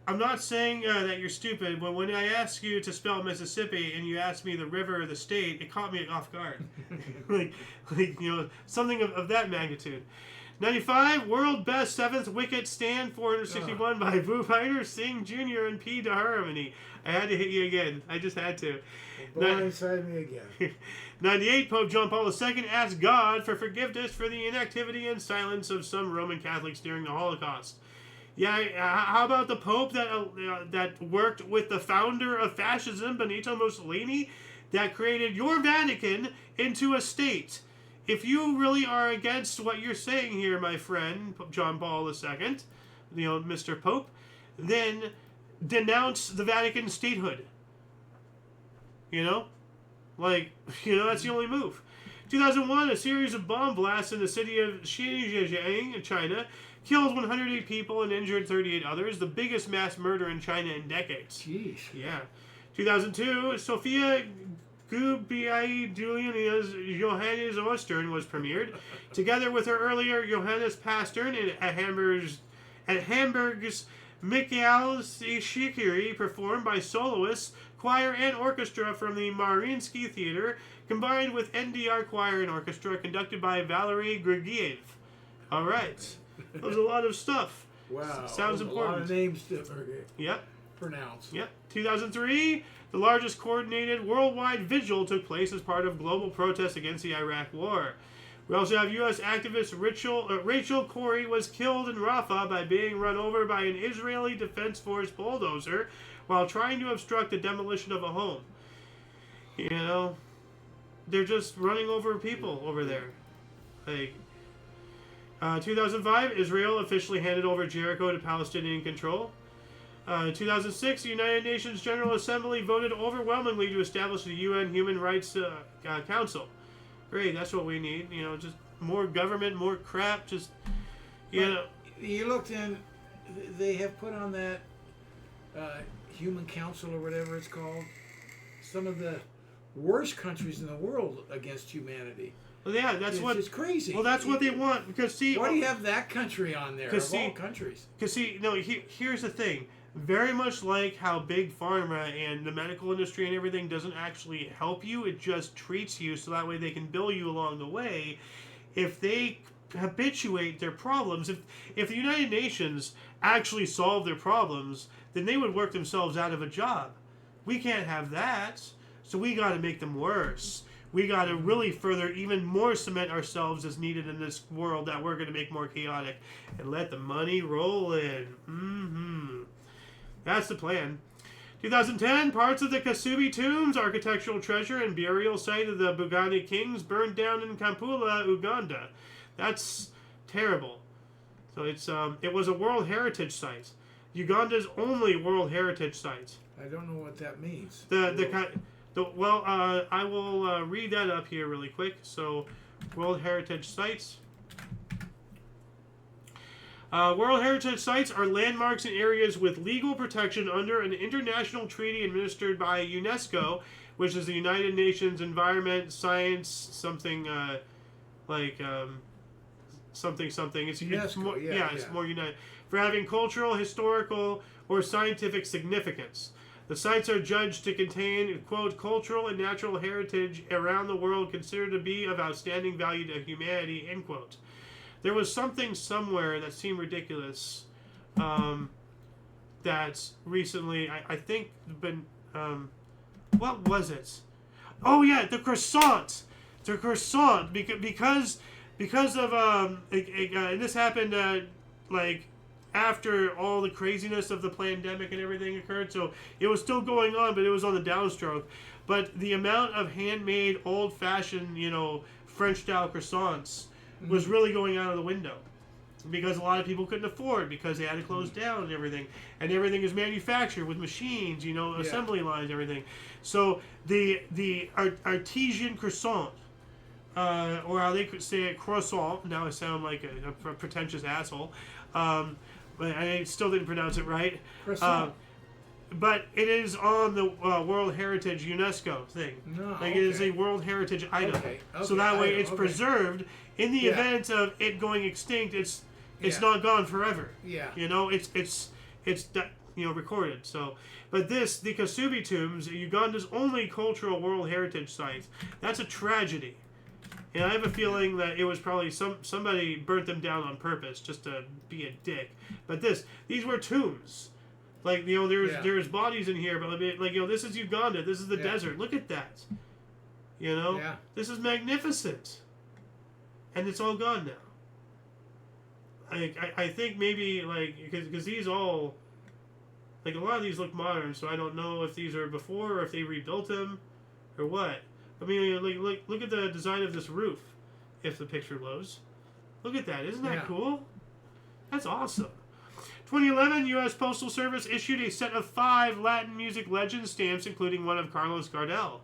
not saying that you're stupid, but when I ask you to spell Mississippi and you ask me the river or the state, it caught me off guard. Something of that magnitude. 95, world best 7th wicket stand, 461 by Bhupinder Singh Jr. and P. Harmony. I had to hit you again. I just had to. Blindside me again. 98, Pope John Paul II asked God for forgiveness for the inactivity and silence of some Roman Catholics during the Holocaust. Yeah, how about the Pope that worked with the founder of fascism, Benito Mussolini, that created your Vatican into a state? If you really are against what you're saying here, my friend, John Paul II, Mr. Pope, then denounce the Vatican statehood. That's the only move. 2001, a series of bomb blasts in the city of Xinjiang, China, killed 108 people and injured 38 others, the biggest mass murder in China in decades. Jeez. Yeah. 2002, Sophia Juliana's Johannes Ostern was premiered, together with her earlier Johannes Pastern at Hamburg's Michael Shikiri, performed by soloists, choir, and orchestra from the Mariinsky Theater, combined with NDR choir and orchestra, conducted by Valery Grigiev. All right. That was a lot of stuff. Wow. Sounds important. A lot of names to pronounce. Yep. 2003, the largest coordinated worldwide vigil took place as part of global protests against the Iraq War. We also have U.S. activist Rachel Corrie was killed in Rafah by being run over by an Israeli Defense Force bulldozer while trying to obstruct the demolition of a home. They're just running over people over there. 2005, Israel officially handed over Jericho to Palestinian control. 2006, the United Nations General Assembly voted overwhelmingly to establish the UN Human Rights Council. Great, that's what we need. Just more government, more crap. You looked in. They have put on that Human Council or whatever it's called. Some of the worst countries in the world against humanity. Well, yeah, it's crazy. Well, that's what they want. Because why do you have that country on there? All countries. Because here's the thing. Very much like how big pharma and the medical industry and everything doesn't actually help you, it just treats you so that way they can bill you along the way. If they habituate their problems, if the United Nations actually solved their problems, then they would work themselves out of a job. We can't have that, so we got to make them worse. We got to really further, even more cement ourselves as needed in this world that we're going to make more chaotic and let the money roll in. That's the plan. 2010, parts of the Kasubi tombs, architectural treasure and burial site of the Bugani kings, burned down in Kampala, Uganda. That's terrible. So it was a World Heritage Site. Uganda's only World Heritage Site. I don't know what that means. I will read that up here really quick. So, World Heritage Sites. World Heritage Sites are landmarks in areas with legal protection under an international treaty administered by UNESCO, which is the United Nations Environment, Science, something. It's UNESCO, it's more united for having cultural, historical, or scientific significance. The sites are judged to contain, quote, cultural and natural heritage around the world considered to be of outstanding value to humanity, end quote. There was something somewhere that seemed ridiculous that's recently, I think, been... what was it? Oh, yeah, the croissant. The croissant. Because of... and this happened, like... after all the craziness of the pandemic and everything occurred, so it was still going on, but it was on the downstroke. But the amount of handmade, old-fashioned, French-style croissants was really going out of the window because a lot of people couldn't afford because they had to close down and everything is manufactured with machines, assembly lines, everything. So the artesian croissant, or how they could say it, croissant. Now I sound like a pretentious asshole. But I still didn't pronounce it right. But it is on the World Heritage UNESCO thing. No, it is a World Heritage item. Okay. So that way it's preserved. In the event of it going extinct, it's not gone forever. Yeah. It's recorded. So, but the Kasubi tombs, Uganda's only cultural World Heritage site. That's a tragedy. And I have a feeling that it was probably somebody burnt them down on purpose just to be a dick. But these were tombs. Like, there's bodies in here, but this is Uganda. This is the desert. Look at that. Yeah. This is magnificent. And it's all gone now. I think maybe, because these all, a lot of these look modern, so I don't know if these are before or if they rebuilt them or what. I mean, look at the design of this roof, if the picture loads. Look at that. Isn't that cool? That's awesome. 2011, U.S. Postal Service issued a set of 5 Latin music legend stamps, including one of Carlos Gardel.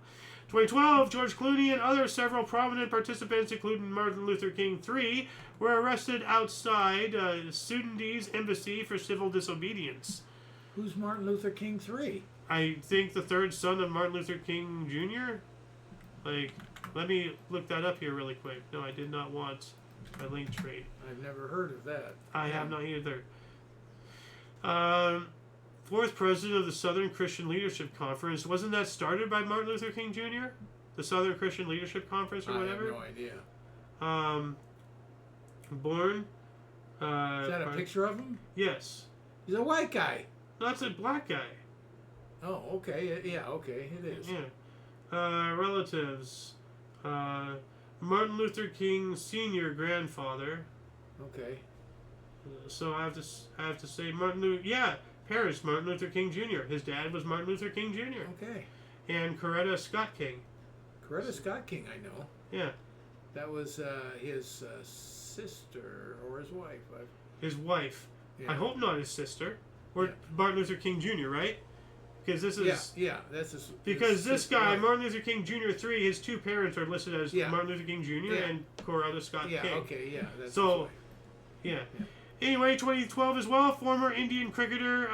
2012, George Clooney and other several prominent participants, including Martin Luther King III, were arrested outside Sudanese embassy for civil disobedience. Who's Martin Luther King III? I think the third son of Martin Luther King Jr., let me look that up here really quick. No, I did not want a link tree. I've never heard of that. I have not either. Fourth president of the Southern Christian Leadership Conference. Wasn't that started by Martin Luther King Jr.? The Southern Christian Leadership Conference or whatever? I have no idea. Born. Is that a picture of him? Yes. He's a white guy. No, that's a black guy. Oh, okay. Yeah, okay. It is. Yeah. Relatives. Martin Luther King Sr. grandfather. Okay. So I have to say parents, Martin Luther King Jr. His dad was Martin Luther King Jr. Okay. And Coretta Scott King. Coretta Scott King, I know. Yeah. That was his sister or his wife. His wife. Yeah. I hope not his sister. Or Martin Luther King Jr., right? Because this is... Yeah, that's his... Because this guy, wife. Martin Luther King Jr. III, his 2 parents are listed as Martin Luther King Jr. and Coretta Scott King. Yeah, okay, yeah. That's so, yeah. Anyway, 2012 as well, former Indian cricketer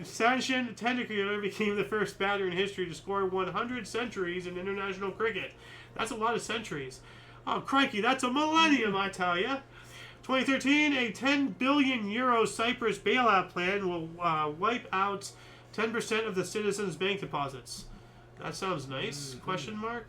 Sachin Tendulkar became the first batter in history to score 100 centuries in international cricket. That's a lot of centuries. Oh, crikey, that's a millennium, I tell ya. 2013, a 10 billion euro Cyprus bailout plan will wipe out 10% of the citizens' bank deposits. That sounds nice. Question mark?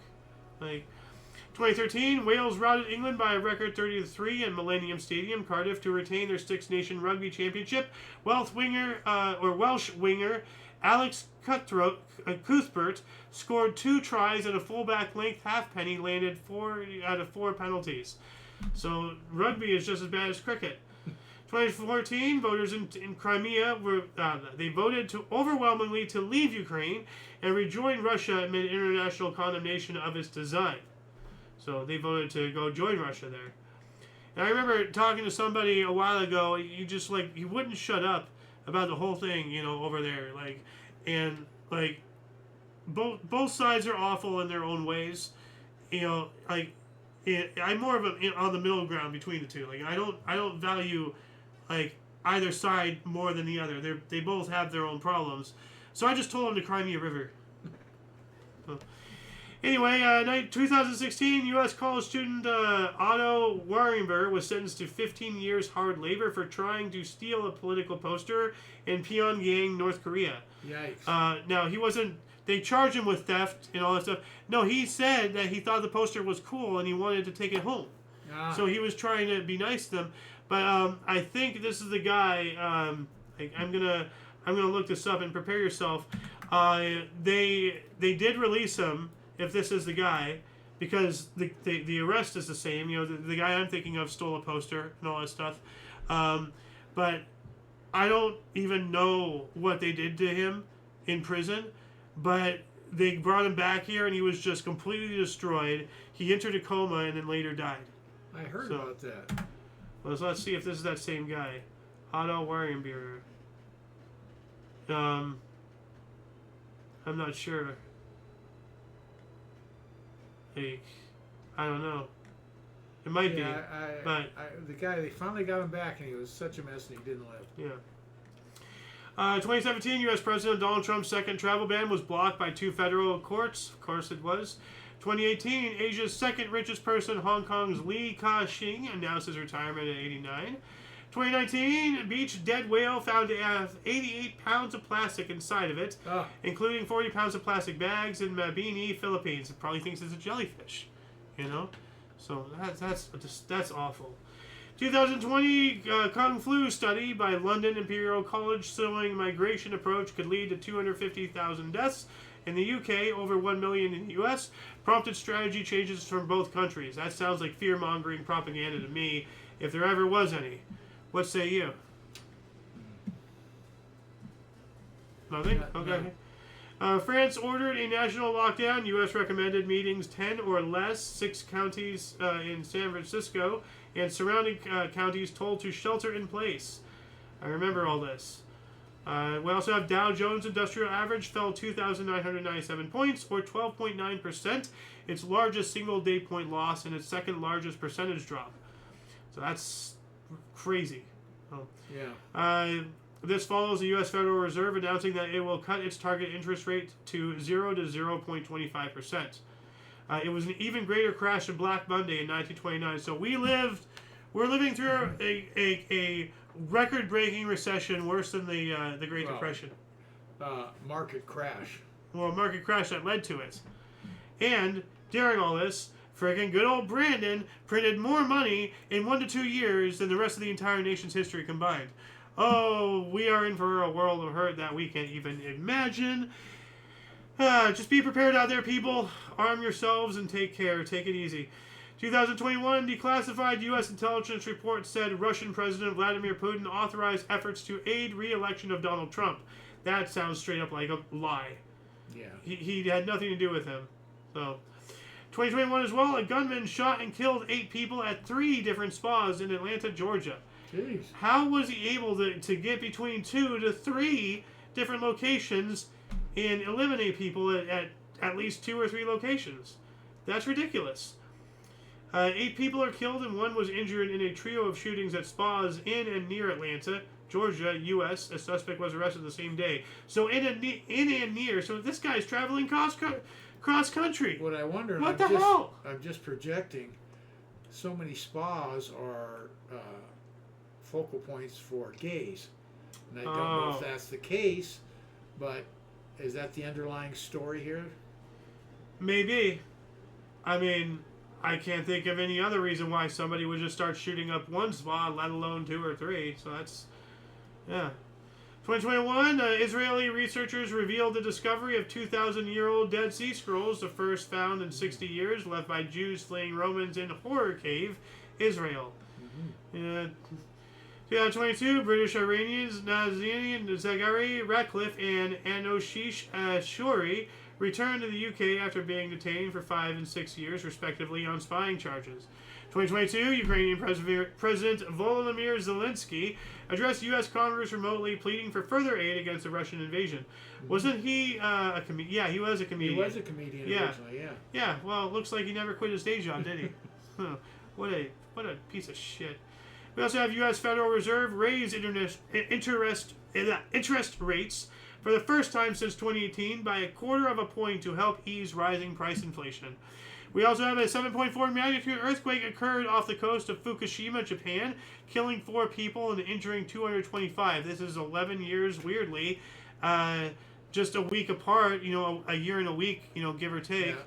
2013, Wales routed England by a record 30-3 at Millennium Stadium, Cardiff, to retain their Six Nation Rugby Championship. Welsh winger Alex Cuthbert scored 2 tries and a fullback length halfpenny landed 4 out of 4 penalties. So rugby is just as bad as cricket. 2014, voters in Crimea they voted overwhelmingly to leave Ukraine and rejoin Russia amid international condemnation of its design. So they voted to go join Russia there. And I remember talking to somebody a while ago. You wouldn't shut up about the whole thing, over there. Both sides are awful in their own ways. I'm more of on the middle ground between the two. I don't value either side more than the other. They both have their own problems. So I just told them to cry me a river. Anyway, 2016, U.S. college student Otto Warember was sentenced to 15 years hard labor for trying to steal a political poster in Pyongyang, North Korea. Yikes. Now, he wasn't... They charged him with theft and all that stuff. No, he said that he thought the poster was cool and he wanted to take it home. So he was trying to be nice to them. But I think this is the guy... I'm gonna look this up and prepare yourself. They did release him, if this is the guy, because the arrest is the same. You know, the guy I'm thinking of stole a poster and all that stuff. But I don't even know what they did to him in prison. But they brought him back here, and he was just completely destroyed. He entered a coma and then later died. I heard about that. Well, so let's see if this is that same guy. Otto Warember. I'm not sure. Like, I don't know. It might be. But the guy, they finally got him back, and he was such a mess, and he didn't live. Yeah. 2017, U.S. President Donald Trump's second travel ban was blocked by 2 federal courts. Of course it was. 2018, Asia's second richest person, Hong Kong's Li Ka-shing, announced his retirement at 89. 2019, beach dead whale found to have 88 pounds of plastic inside of it, including 40 pounds of plastic bags in Mabini, Philippines. It probably thinks it's a jellyfish, you know? So that's awful. 2020 Kung Flu study by London Imperial College showing migration approach could lead to 250,000 deaths in the UK, over 1 million in the US, prompted strategy changes from both countries. That sounds like fear-mongering propaganda to me, if there ever was any. What say you? Nothing? Okay. France ordered a national lockdown. U.S. recommended meetings 10 or less. 6 counties in San Francisco and surrounding counties told to shelter in place. I remember all this. We also have Dow Jones Industrial Average fell 2,997 points, or 12.9%, its largest single-day point loss and its second largest percentage drop. So that's crazy. This follows the U.S. Federal Reserve announcing that it will cut its target interest rate to 0 to 0.25%. It was an even greater crash than Black Monday in 1929. So we're living through a record-breaking recession, worse than the Great Depression. Market crash. Well, a market crash that led to it. And during all this, friggin' good old Brandon printed more money in 1 to 2 years than the rest of the entire nation's history combined. Oh, we are in for a world of hurt that we can't even imagine. Just be prepared out there, people. Arm yourselves and take care. Take it easy. 2021 declassified U.S. intelligence report said Russian President Vladimir Putin authorized efforts to aid re-election of Donald Trump. That sounds straight up like a lie. Yeah. He had nothing to do with him. So, 2021 as well, a gunman shot and killed 8 people at 3 different spas in Atlanta, Georgia. Jeez. How was he able to get between 2 to 3 different locations and eliminate people at least 2 or 3 locations? That's ridiculous. 8 people are killed and 1 was injured in a trio of shootings at spas in and near Atlanta, Georgia, U.S. A suspect was arrested the same day. So in and near. So this guy's traveling cross country. What I wonder, what the hell? I'm just projecting. So many spas are focal points for gays, and I don't know if that's the case, but is that the underlying story here? Maybe. I mean, I can't think of any other reason why somebody would just start shooting up 1 spa, let alone 2 or 3. So that's, yeah. 2021, Israeli researchers revealed the discovery of 2,000-year-old Dead Sea Scrolls, the first found in 60 years, left by Jews fleeing Romans in Horror Cave, Israel. 2022, British Iranians Nazanin Zaghari Ratcliffe and Anoshish Ashuri returned to the UK after being detained for 5 and 6 years, respectively, on spying charges. 2022, Ukrainian President Volodymyr Zelensky addressed U.S. Congress remotely, pleading for further aid against the Russian invasion. Wasn't he a comedian? Yeah, he was a comedian. He was a comedian originally, yeah. Yeah, well, it looks like he never quit his day job, did he? What a piece of shit. We also have U.S. Federal Reserve raise interest rates for the first time since 2018 by 1/4 point to help ease rising price inflation. We also have a 7.4 magnitude earthquake occurred off the coast of Fukushima, Japan, killing 4 people and injuring 225. This is 11 years, weirdly, just a week apart, a year and a week, give or take,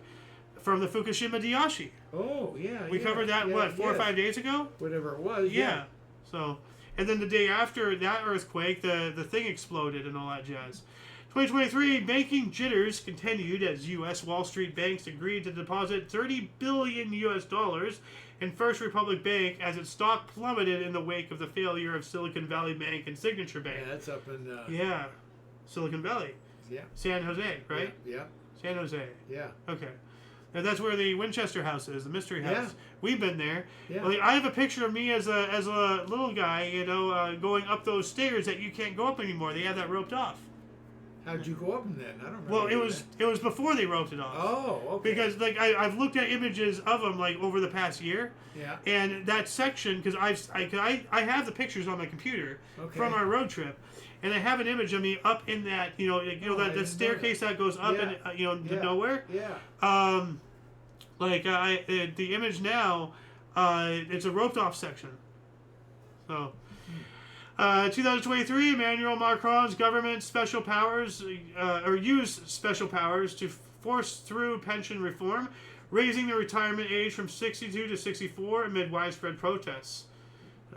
from the Fukushima Daiichi. Oh, yeah. We covered that, 4 or 5 days ago? Whatever it was, yeah. So, and then the day after that earthquake, the thing exploded and all that jazz. 2023 banking jitters continued as U.S. Wall Street banks agreed to deposit $30 billion in First Republic Bank as its stock plummeted in the wake of the failure of Silicon Valley Bank and Signature Bank. Yeah, that's up in... Silicon Valley. Yeah. San Jose, right? Yeah. San Jose. Yeah. Okay. And that's where the Winchester House is, the Mystery House. Yeah. We've been there. Yeah. Well, I have a picture of me as a little guy, going up those stairs that you can't go up anymore. They have that roped off. How'd you go up in that? I don't remember. Well, it was before they roped it off. Oh, okay. Because I've looked at images of them over the past year. Yeah. And that section, because I have the pictures on my computer from our road trip, and I have an image of me up in that that staircase that goes up and to nowhere. Yeah. The image now, it's a roped off section. So. 2023, Emmanuel Macron's government used special powers to force through pension reform, raising the retirement age from 62 to 64 amid widespread protests.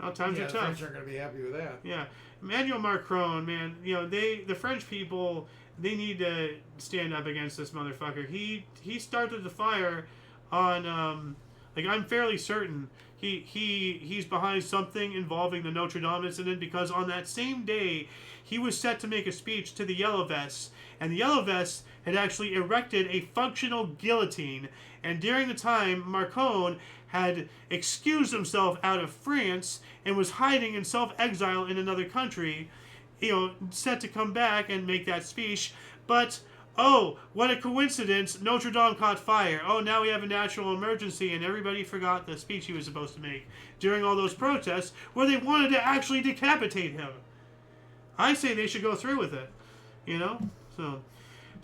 Well, times are tough. The French aren't going to be happy with that. Yeah, Emmanuel Macron, man, the French people, they need to stand up against this motherfucker. He started the fire on I'm fairly certain he's behind something involving the Notre Dame incident, because on that same day he was set to make a speech to the Yellow Vests, and the Yellow Vests had actually erected a functional guillotine, and during the time Macron had excused himself out of France and was hiding in self-exile in another country, set to come back and make that speech, but oh, what a coincidence, Notre Dame caught fire. Oh, now we have a national emergency, and everybody forgot the speech he was supposed to make during all those protests where they wanted to actually decapitate him. I say they should go through with it, So,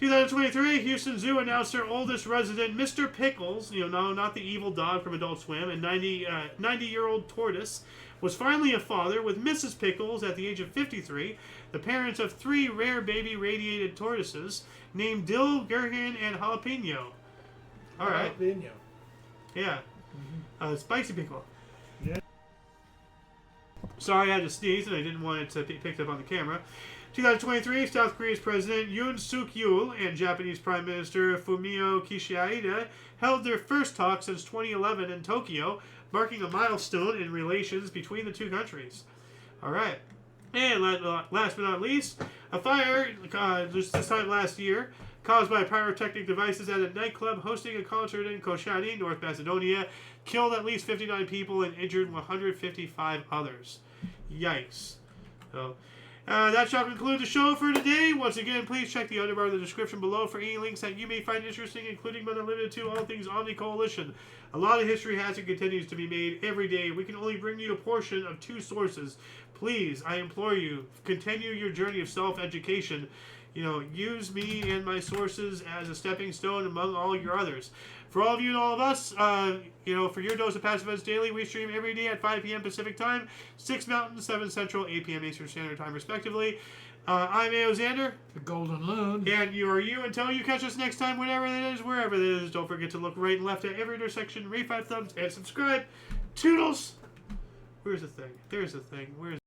2023, Houston Zoo announced their oldest resident, Mr. Pickles, no, not the evil dog from Adult Swim, and 90-year-old tortoise, was finally a father with Mrs. Pickles at the age of 53, the parents of 3 rare baby radiated tortoises named Dill, Gherkin, and Jalapeno. All right. Jalapeno. Yeah. Mm-hmm. Spicy pickle. Yeah. Sorry, I had to sneeze and I didn't want it to be picked up on the camera. 2023, South Korea's President Yoon Suk-yeol and Japanese Prime Minister Fumio Kishida held their first talk since 2011 in Tokyo, marking a milestone in relations between the two countries. All right. And last but not least, a fire, just this time last year, caused by pyrotechnic devices at a nightclub hosting a concert in Koshani, North Macedonia, killed at least 59 people and injured 155 others. Yikes. So, that shall conclude the show for today. Once again, please check the underbar of the description below for any links that you may find interesting, including but not limited to all things Omni Coalition. A lot of history has and continues to be made every day. We can only bring you a portion of 2 sources. Please, I implore you, continue your journey of self-education. Use me and my sources as a stepping stone among all your others. For all of you and all of us, for your dose of Passive Events Daily, we stream every day at 5 p.m. Pacific Time, 6 Mountain, 7 Central, 8 p.m. Eastern Standard Time, respectively. I'm A.O. Xander. The Golden Loon. And you are you. Until you catch us next time, whenever that is, wherever that is, don't forget to look right and left at every intersection, rate 5 thumbs, and subscribe. Toodles! Where's the thing? There's the thing. Where's